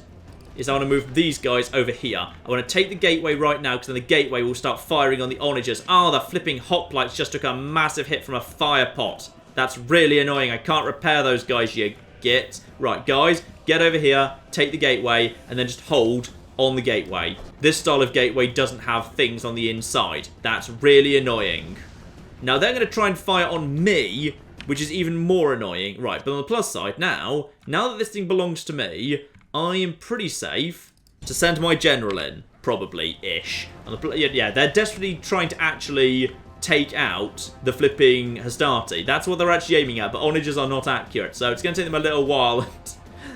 is I want to move these guys over here. I want to take the gateway right now, because then the gateway will start firing on the onagers. Oh, the flipping hoplites just took a massive hit from a fire pot. That's really annoying. I can't repair those guys, you git. Right, guys, get over here, take the gateway, and then just hold on the gateway. This style of gateway doesn't have things on the inside. That's really annoying. Now, they're going to try and fire on me, which is even more annoying. Right, but on the plus side, now that this thing belongs to me, I am pretty safe to send my general in. Probably-ish. Yeah, they're desperately trying to actually take out the flipping Hastati. That's what they're actually aiming at, but onagers are not accurate, so it's going to take them a little while.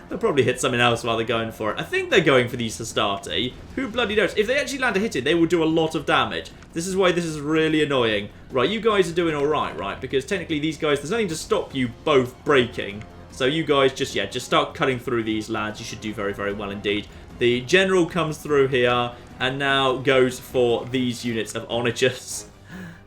They'll probably hit something else while they're going for it. I think they're going for these Hastati. Who bloody knows? If they actually land a hit in, they will do a lot of damage. This is why this is really annoying. Right, you guys are doing alright, right? Because technically these guys, there's nothing to stop you both breaking. So you guys just start cutting through these lads. You should do very, very well indeed. The general comes through here and now goes for these units of onagers.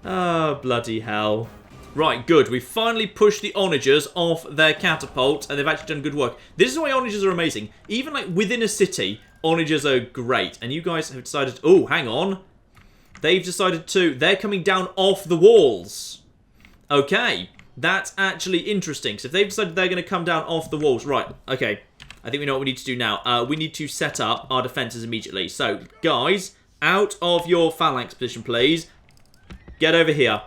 Oh, bloody hell. Right, good. We finally pushed the onagers off their catapult, and they've actually done good work. This is why onagers are amazing. Even, like, within a city, onagers are great. And you guys have decided... Oh, hang on. They've decided to... They're coming down off the walls. Okay. That's actually interesting. So if they've decided they're going to come down off the walls... Right, okay. I think we know what we need to do now. We need to set up our defences immediately. So, guys, out of your phalanx position, please. Get over here.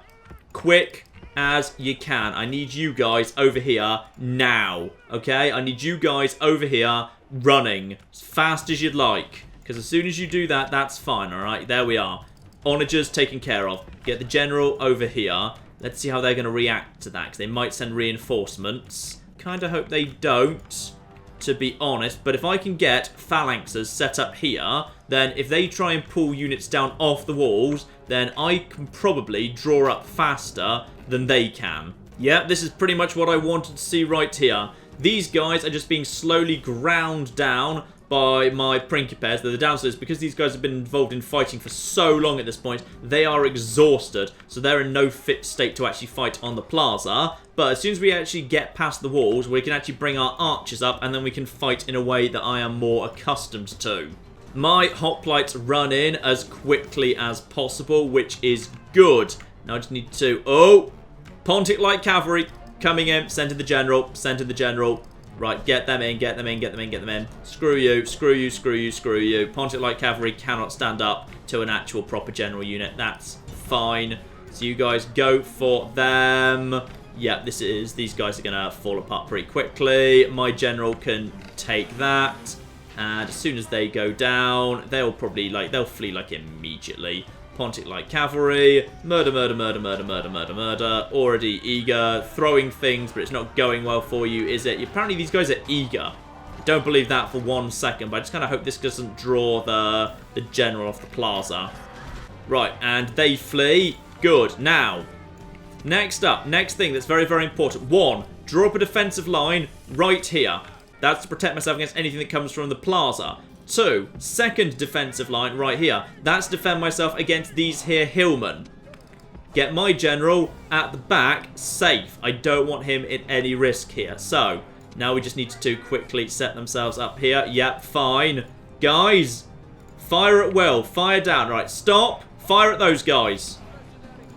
Quick as you can. I need you guys over here now. Okay? I need you guys over here running as fast as you'd like. Because as soon as you do that, that's fine. Alright? There we are. Onagers taken care of. Get the general over here. Let's see how they're going to react to that. Because they might send reinforcements. Kind of hope they don't, to be honest. But if I can get phalanxes set up here, then if they try and pull units down off the walls, then I can probably draw up faster than they can. Yeah, this is pretty much what I wanted to see right here. These guys are just being slowly ground down by my principes. They're the downstairs. Because these guys have been involved in fighting for so long at this point, they are exhausted. So they're in no fit state to actually fight on the plaza. But as soon as we actually get past the walls, we can actually bring our archers up, and then we can fight in a way that I am more accustomed to. My hoplites run in as quickly as possible, which is good. Now I just need to... Oh! Pontic light cavalry coming in. Send to the general. Send to the general. Right, get them in, get them in, get them in, get them in. Screw you, screw you, screw you, screw you. Pontic light cavalry cannot stand up to an actual proper general unit. That's fine. So you guys go for them. Yeah, these guys are going to fall apart pretty quickly. My general can take that. And as soon as they go down, they'll probably, they'll flee, immediately. Pontic light cavalry. Murder, murder, murder, murder, murder, murder, murder. Already eager. Throwing things, but it's not going well for you, is it? Apparently these guys are eager. I don't believe that for 1 second, but I just kind of hope this doesn't draw the general off the plaza. Right, and they flee. Good. Now, next up, next thing that's very, very important. 1, draw up a defensive line right here. That's to protect myself against anything that comes from the plaza. 2, second defensive line right here. That's to defend myself against these here hillmen. Get my general at the back safe. I don't want him in any risk here. So, now we just need to quickly set themselves up here. Yep, fine. Guys, fire at will. Fire down. Right, stop. Fire at those guys.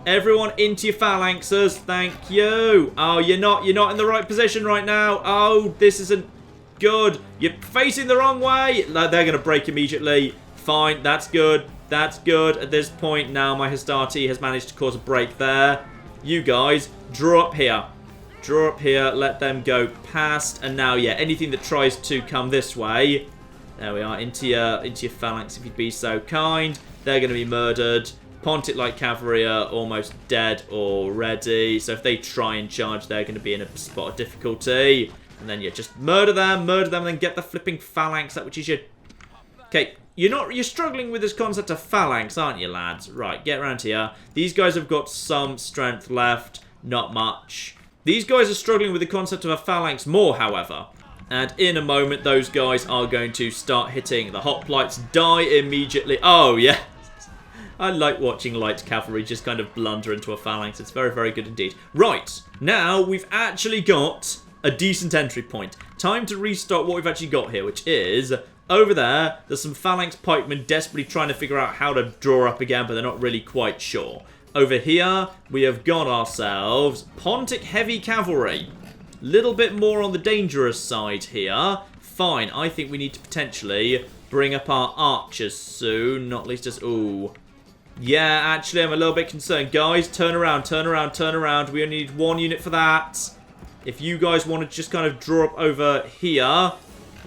Everyone into your phalanxes. Thank you. Oh, you're not in the right position right now. Oh, this isn't good. You're facing the wrong way. They're going to break immediately. Fine. That's good. That's good. At this point now, my Hastati has managed to cause a break there. You guys, draw up here. Draw up here. Let them go past. And now, yeah, anything that tries to come this way. There we are. Into your phalanx, if you'd be so kind. They're going to be murdered. Pontic light cavalry are almost dead already. So if they try and charge, they're going to be in a spot of difficulty. And then, yeah, just murder them, and then get the flipping phalanx up, which is your... Okay, you're struggling with this concept of phalanx, aren't you, lads? Right, get around here. These guys have got some strength left, not much. These guys are struggling with the concept of a phalanx more, however. And in a moment, those guys are going to start hitting the hoplites. Die immediately. Oh, yeah. I like watching light cavalry just kind of blunder into a phalanx. It's very, very good indeed. Right, now we've actually got a decent entry point. Time to restart what we've actually got here, which is over there. There's some phalanx pikemen desperately trying to figure out how to draw up again, but they're not really quite sure. Over here, we have got ourselves Pontic heavy cavalry. Little bit more on the dangerous side here. Fine, I think we need to potentially bring up our archers soon. Not least as... Ooh. Yeah, actually, I'm a little bit concerned. Guys, turn around, turn around, turn around. We only need one unit for that. If you guys want to just kind of draw up over here,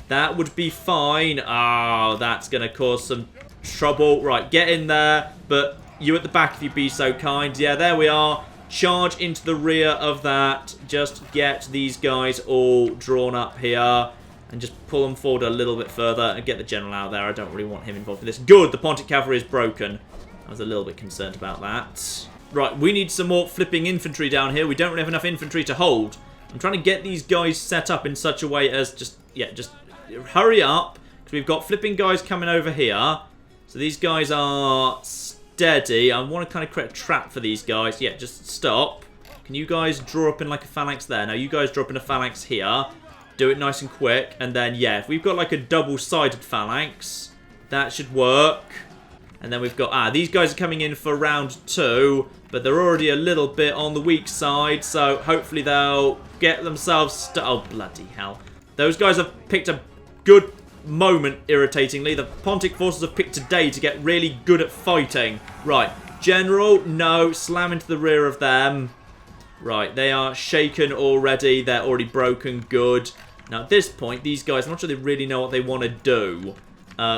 that would be fine. Oh, that's going to cause some trouble. Right, get in there. But you at the back, if you'd be so kind. Yeah, there we are. Charge into the rear of that. Just get these guys all drawn up here. And just pull them forward a little bit further. And get the general out there. I don't really want him involved in this. Good, the Pontic cavalry is broken. I was a little bit concerned about that. Right, we need some more flipping infantry down here. We don't really have enough infantry to hold. I'm trying to get these guys set up in such a way as just hurry up. Because we've got flipping guys coming over here. So these guys are steady. I want to kind of create a trap for these guys. Yeah, just stop. Can you guys draw up in like a phalanx there? Now you guys draw up in a phalanx here. Do it nice and quick. And then, yeah, if we've got like a double-sided phalanx, that should work. And then we've got, these guys are coming in for round 2, but they're already a little bit on the weak side, so hopefully they'll get themselves, oh, bloody hell. Those guys have picked a good moment, irritatingly. The Pontic forces have picked today to get really good at fighting. Right, General, no, slam into the rear of them. Right, they are shaken already, they're already broken, good. Now at this point, these guys, I'm not sure they really know what they want to do,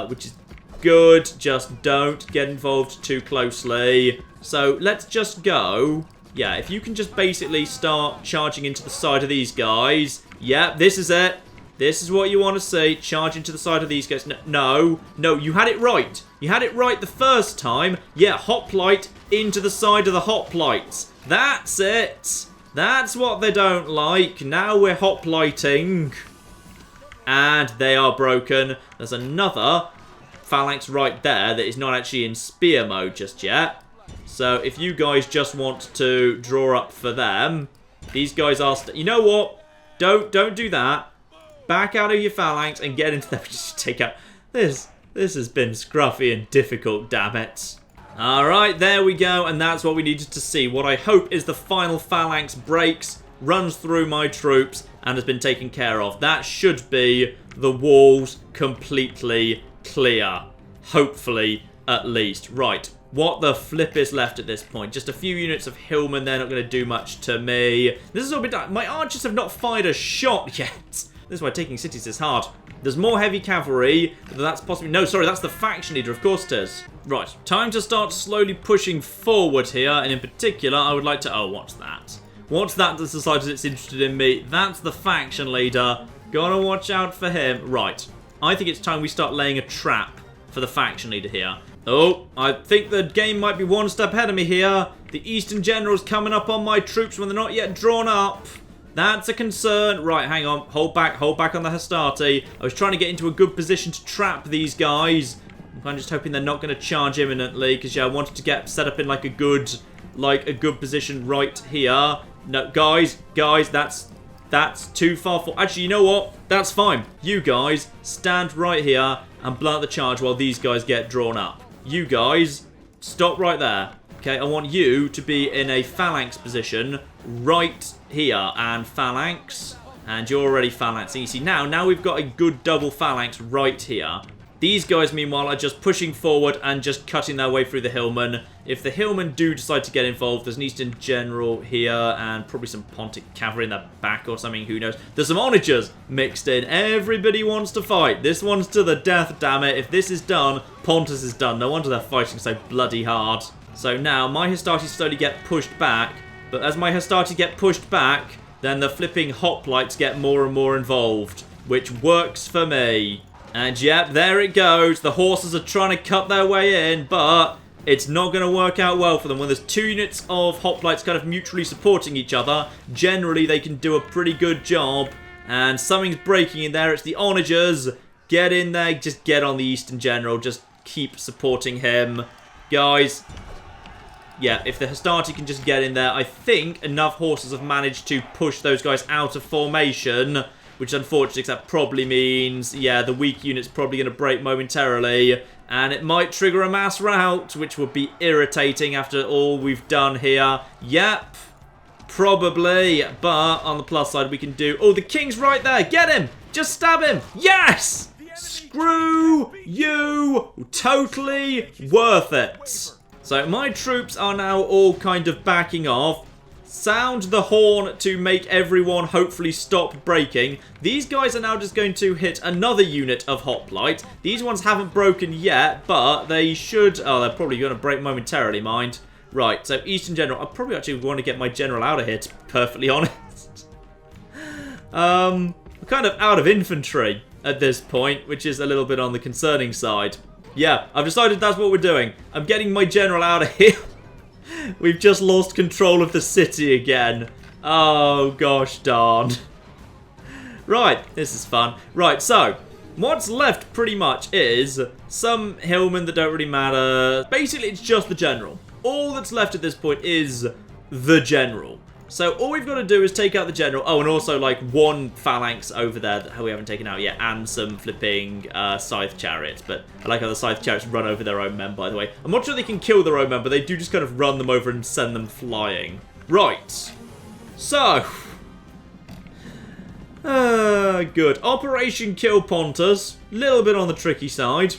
which is good. Just don't get involved too closely. So let's just go. Yeah, if you can just basically start charging into the side of these guys. Yeah, this is it. This is what you want to see. Charge into the side of these guys. No, you had it right. You had it right the first time. Yeah, hoplite into the side of the hoplites. That's it. That's what they don't like. Now we're hopliting. And they are broken. There's another phalanx right there that is not actually in spear mode just yet. So if you guys just want to draw up for them, these guys are... You know what? Don't do that. Back out of your phalanx and get into them. Just take out... This has been scruffy and difficult, damn it. Alright, there we go. And that's what we needed to see. What I hope is the final phalanx breaks, runs through my troops, and has been taken care of. That should be the walls completely clear. Hopefully, at least. Right. What the flip is left at this point? Just a few units of hillmen. They're not going to do much to me. This is all bit done. My archers have not fired a shot yet. This is why taking cities is hard. There's more heavy cavalry. That's possibly... No, sorry. That's the faction leader. Of course it is. Right. Time to start slowly pushing forward here. And in particular, I would like to... Oh, what's that? What's that that's decided it's interested in me? That's the faction leader. Gotta watch out for him. Right. I think it's time we start laying a trap for the faction leader here. Oh, I think the game might be one step ahead of me here. The Eastern General's coming up on my troops when they're not yet drawn up. That's a concern. Right, hang on. Hold back on the Hastati. I was trying to get into a good position to trap these guys. I'm just hoping they're not going to charge imminently, because yeah, I wanted to get set up in like a good position right here. No, guys, that's too far for... Actually, you know what? That's fine. You guys stand right here and blunt the charge while these guys get drawn up. You guys, stop right there. Okay, I want you to be in a phalanx position right here. And phalanx. And you're already phalanxing. You see, now we've got a good double phalanx right here. These guys, meanwhile, are just pushing forward and just cutting their way through the hillmen. If the hillmen do decide to get involved, there's an Eastern General here and probably some Pontic cavalry in the back or something, who knows. There's some onagers mixed in. Everybody wants to fight. This one's to the death, damn it. If this is done, Pontus is done. No wonder they're fighting so bloody hard. So now, my Hastati slowly get pushed back, but as my Hastati get pushed back, then the flipping hoplites get more and more involved, which works for me. And yep, there it goes. The horses are trying to cut their way in, but it's not going to work out well for them. When there's 2 units of hoplites kind of mutually supporting each other, generally they can do a pretty good job. And something's breaking in there. It's the onagers. Get in there. Just get on the Eastern General. Just keep supporting him. Guys, Yeah, if the Hastati can just get in there, I think enough horses have managed to push those guys out of formation, which unfortunately that probably means, yeah, the weak unit's probably going to break momentarily, and it might trigger a mass rout, which would be irritating after all we've done here. Yep, probably, but on the plus side we can do... Oh, the king's right there! Get him! Just stab him! Yes! Screw you! Totally worth it. So my troops are now all kind of backing off. Sound the horn to make everyone hopefully stop breaking. These guys are now just going to hit another unit of hoplite. These ones haven't broken yet, but they should... Oh, they're probably going to break momentarily, mind. Right, so Eastern General. I probably actually want to get my general out of here, to be perfectly honest. We're kind of out of infantry at this point, which is a little bit on the concerning side. Yeah, I've decided that's what we're doing. I'm getting my general out of here. We've just lost control of the city again. Oh, gosh darn. Right, this is fun. Right, so, what's left pretty much is some hillmen that don't really matter. Basically, it's just the general. All that's left at this point is the general. So all we've got to do is take out the general. Oh, and also like one phalanx over there that we haven't taken out yet, and some flipping scythe chariots. But I like how the scythe chariots run over their own men, by the way. I'm not sure they can kill their own men, but they do just kind of run them over and send them flying. Right. So. Good. Operation Kill Pontus. Little bit on the tricky side.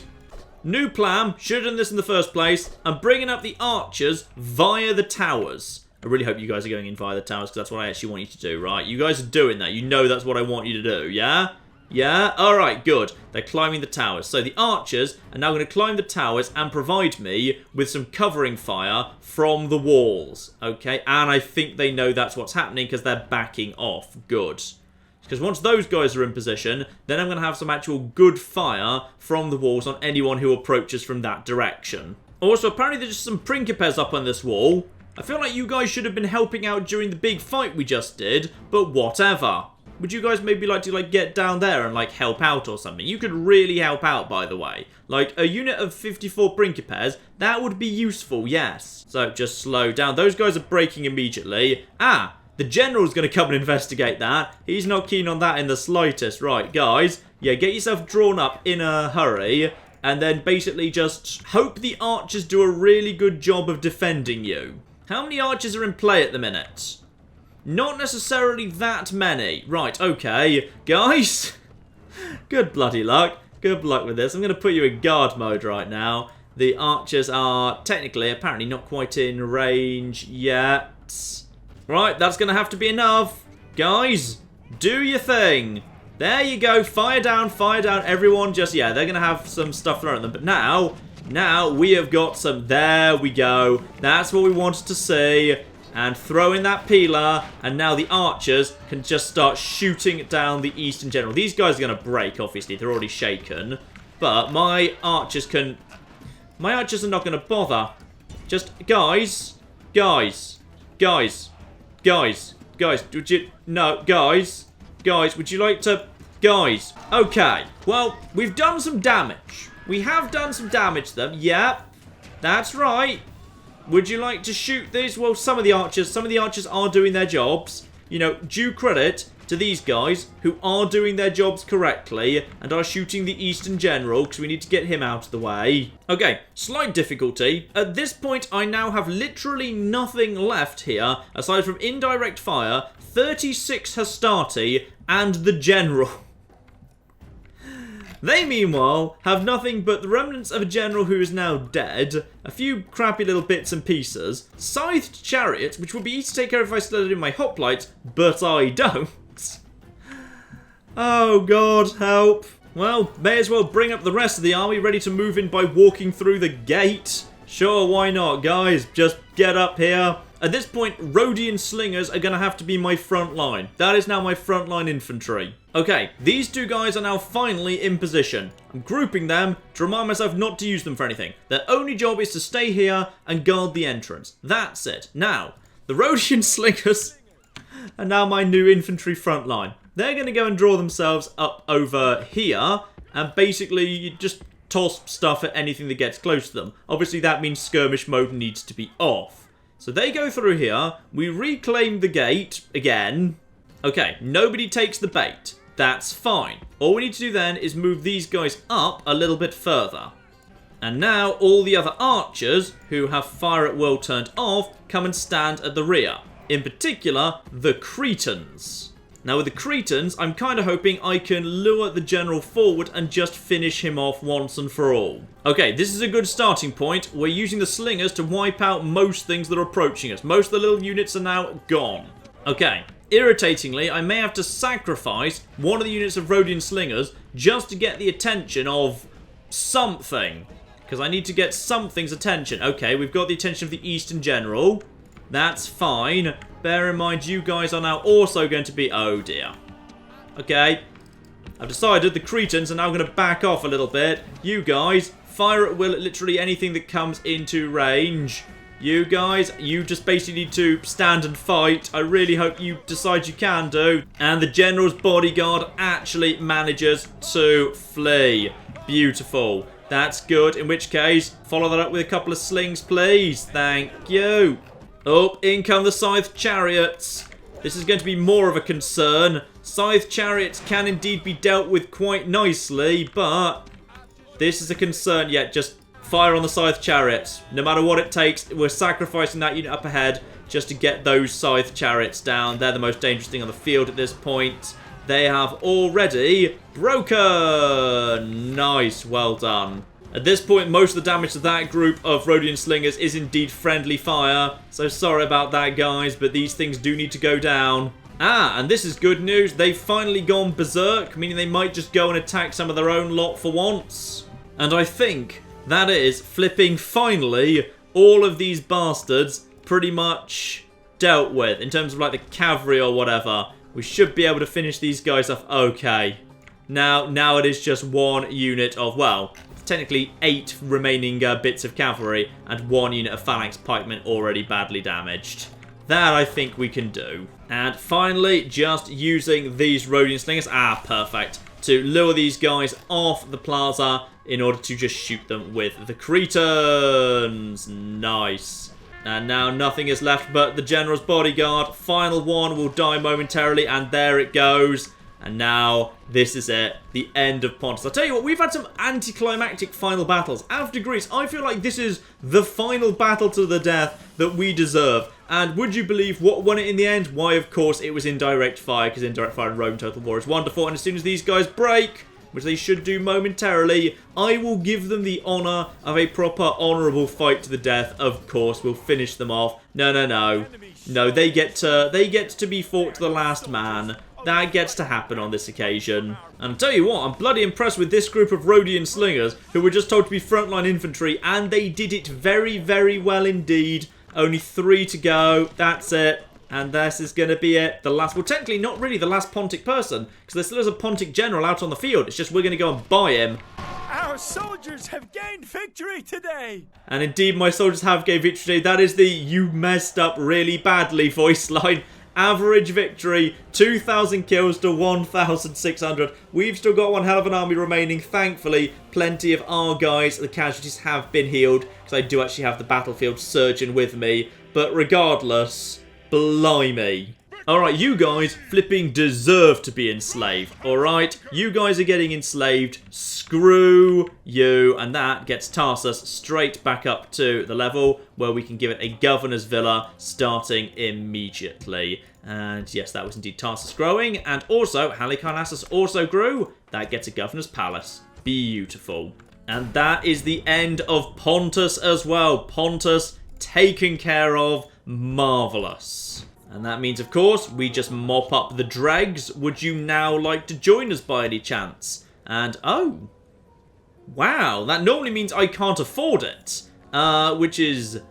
New plan. Should have done this in the first place. I'm bringing up the archers via the towers. I really hope you guys are going in via the towers, because that's what I actually want you to do, right? You guys are doing that. You know that's what I want you to do, yeah? Yeah? Alright, good. They're climbing the towers. So the archers are now going to climb the towers and provide me with some covering fire from the walls, okay? And I think they know that's what's happening because they're backing off. Good. Because once those guys are in position, then I'm going to have some actual good fire from the walls on anyone who approaches from that direction. Also, apparently there's just some principes up on this wall. I feel like you guys should have been helping out during the big fight we just did, but whatever. Would you guys maybe like to get down there and help out or something? You could really help out, by the way. Like a unit of 54 principes, that would be useful, yes. So just slow down. Those guys are breaking immediately. Ah, the general's going to come and investigate that. He's not keen on that in the slightest. Right, guys. Yeah, get yourself drawn up in a hurry. And then basically just hope the archers do a really good job of defending you. How many archers are in play at the minute? Not necessarily that many. Right, okay. Guys, good bloody luck. Good luck with this. I'm going to put you in guard mode right now. The archers are technically, apparently not quite in range yet. Right, that's going to have to be enough. Guys, do your thing. There you go. Fire down, everyone. Just, yeah, they're going to have some stuff thrown at them. But now we have got some. There we go. That's what we wanted to see. And throw in that peeler. And now the archers can just start shooting down the Eastern General. These guys are going to break, obviously. They're already shaken. But my archers can... My archers are not going to bother. Just, guys, would you... No, guys, would you like to... Guys, okay. Well, we've done some damage. We have done some damage to them. Yep, that's right. Would you like to shoot these? Well, some of the archers are doing their jobs. You know, due credit to these guys who are doing their jobs correctly and are shooting the Eastern General because we need to get him out of the way. Okay, slight difficulty. At this point, I now have literally nothing left here aside from indirect fire, 36 Hastati, and the General. They, meanwhile, have nothing but the remnants of a general who is now dead, a few crappy little bits and pieces, scythed chariots, which would be easy to take care of if I still had in my hoplites, but I don't. Oh god, help. Well, may as well bring up the rest of the army, ready to move in by walking through the gate. Sure, why not, guys? Just get up here. At this point, Rhodian slingers are going to have to be my front line. That is now my frontline infantry. Okay, these two guys are now finally in position. I'm grouping them to remind myself not to use them for anything. Their only job is to stay here and guard the entrance. That's it. Now, the Rhodian slingers are now my new infantry front line. They're going to go and draw themselves up over here and basically just toss stuff at anything that gets close to them. Obviously, that means skirmish mode needs to be off. So they go through here. We reclaim the gate again. Okay, nobody takes the bait. That's fine. All we need to do then is move these guys up a little bit further. And now all the other archers who have fire at will turned off come and stand at the rear. In particular, the Cretans. Now with the Cretans, I'm kind of hoping I can lure the general forward and just finish him off once and for all. Okay, this is a good starting point. We're using the slingers to wipe out most things that are approaching us. Most of the little units are now gone. Okay, irritatingly, I may have to sacrifice one of the units of Rhodian slingers just to get the attention of something. Because I need to get something's attention. Okay, we've got the attention of the Eastern General. That's fine. Bear in mind, you guys are now also going to be... Oh, dear. Okay. I've decided the Cretans are now going to back off a little bit. You guys, fire at will at literally anything that comes into range. You guys, you just basically need to stand and fight. I really hope you decide you can do. And the General's bodyguard actually manages to flee. Beautiful. That's good. In which case, follow that up with a couple of slings, please. Thank you. Oh, in come the Scythe Chariots. This is going to be more of a concern. Scythe Chariots can indeed be dealt with quite nicely, but this is a concern. Yeah, just fire on the Scythe Chariots. No matter what it takes, we're sacrificing that unit up ahead just to get those Scythe Chariots down. They're the most dangerous thing on the field at this point. They have already broken. Nice, well done. At this point, most of the damage to that group of Rhodian slingers is indeed friendly fire. So sorry about that, guys, but these things do need to go down. Ah, and this is good news. They've finally gone berserk, meaning they might just go and attack some of their own lot for once. And I think that is flipping finally all of these bastards pretty much dealt with in terms of like the cavalry or whatever. We should be able to finish these guys off okay. Now it is just one unit of, well, technically 8 remaining bits of cavalry and 1 unit of phalanx pikemen already badly damaged. That I think we can do. And finally, just using these Rhodian slingers, perfect, to lure these guys off the plaza in order to just shoot them with the Cretans. Nice. And now nothing is left but the General's bodyguard. Final one will die momentarily, and there it goes. And now, this is it. The end of Pontus. I'll tell you what, we've had some anticlimactic final battles. After Greece, I feel like this is the final battle to the death that we deserve. And would you believe what won it in the end? Why, of course, it was indirect fire, because indirect fire in Rome Total War is wonderful. And as soon as these guys break, which they should do momentarily, I will give them the honour of a proper honourable fight to the death. Of course, we'll finish them off. No. No, they get to be fought to the last man. That gets to happen on this occasion. And I'll tell you what, I'm bloody impressed with this group of Rhodian slingers who were just told to be frontline infantry, and they did it very, very well indeed. Only 3 to go. That's it. And this is going to be it. The last, well, technically not really the last Pontic person, because there still is a Pontic general out on the field. It's just we're going to go and buy him. Our soldiers have gained victory today. And indeed, my soldiers have gained victory today. That is the "you messed up really badly" voice line. Average victory, 2,000 kills to 1,600. We've still got one hell of an army remaining, thankfully. Plenty of our guys, the casualties have been healed, because I do actually have the battlefield surgeon with me. But regardless, blimey. Alright, you guys flipping deserve to be enslaved. Alright, you guys are getting enslaved. Screw you. And that gets Tarsus straight back up to the level where we can give it a governor's villa starting immediately. And yes, that was indeed Tarsus growing. And also, Halicarnassus also grew. That gets a governor's palace. Beautiful. And that is the end of Pontus as well. Pontus taken care of. Marvellous. And that means, of course, we just mop up the dregs. Would you now like to join us by any chance? And, oh. Wow, that normally means I can't afford it. Which is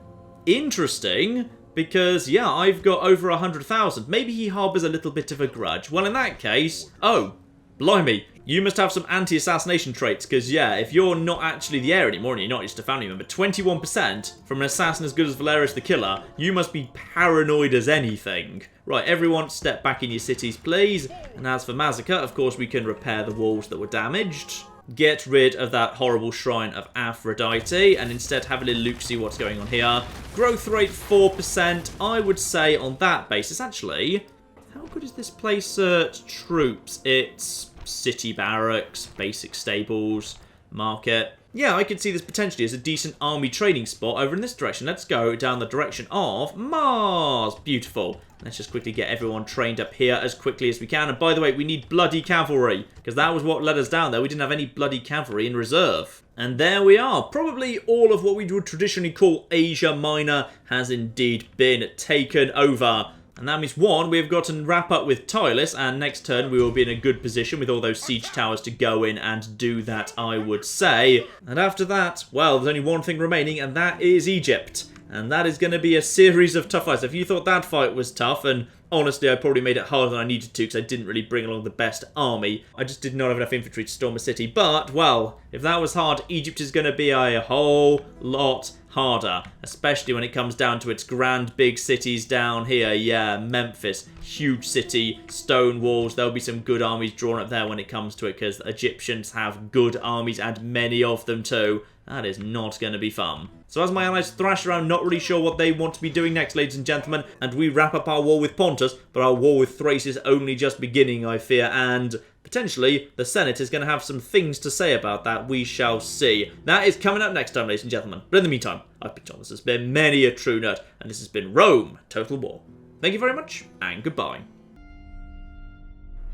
interesting, because, yeah, I've got over 100,000. Maybe he harbours a little bit of a grudge. Well, in that case, oh, blimey. You must have some anti-assassination traits, because, yeah, if you're not actually the heir anymore and you're not just a family member, 21% from an assassin as good as Valerius the Killer, you must be paranoid as anything. Right, everyone step back in your cities, please. And as for Mazaka, of course, we can repair the walls that were damaged. get rid of that horrible shrine of Aphrodite and instead have a little look, see what's going on here. Growth rate 4%. I would say on that basis, actually, how good is this place at troops? It's city barracks, basic stables, market. Yeah, I could see this potentially as a decent army training spot over in this direction. Let's go down the direction of Mars. Beautiful. Let's just quickly get everyone trained up here as quickly as we can. And by the way, we need bloody cavalry, because that was what led us down there. We didn't have any bloody cavalry in reserve. And there we are. Probably all of what we would traditionally call Asia Minor has indeed been taken over. And that means, one, we've got to wrap up with Tarsus, and next turn we will be in a good position with all those siege towers to go in and do that, I would say. And after that, well, there's only one thing remaining, and that is Egypt. And that is going to be a series of tough fights. If you thought that fight was tough, and honestly, I probably made it harder than I needed to because I didn't really bring along the best army. I just did not have enough infantry to storm a city. But, well, if that was hard, Egypt is going to be a whole lot harder, especially when it comes down to its grand big cities down here. Yeah, Memphis, huge city, stone walls. There'll be some good armies drawn up there when it comes to it, because the Egyptians have good armies and many of them too. That is not going to be fun. So as my allies thrash around, not really sure what they want to be doing next, ladies and gentlemen, and we wrap up our war with Pontus, but our war with Thrace is only just beginning, I fear, and potentially the Senate is going to have some things to say about that. We shall see. That is coming up next time, ladies and gentlemen. But in the meantime, I've been John. This has been many a true nerd, and this has been Rome Total War. Thank you very much, and goodbye.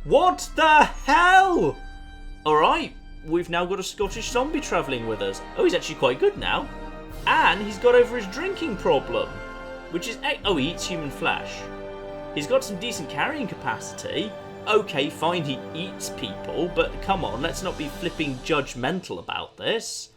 What the hell? Alright, we've now got a Scottish zombie travelling with us. Oh, he's actually quite good now. And he's got over his drinking problem, which is... Oh, he eats human flesh. He's got some decent carrying capacity. Okay, fine, he eats people, but come on, let's not be flipping judgmental about this.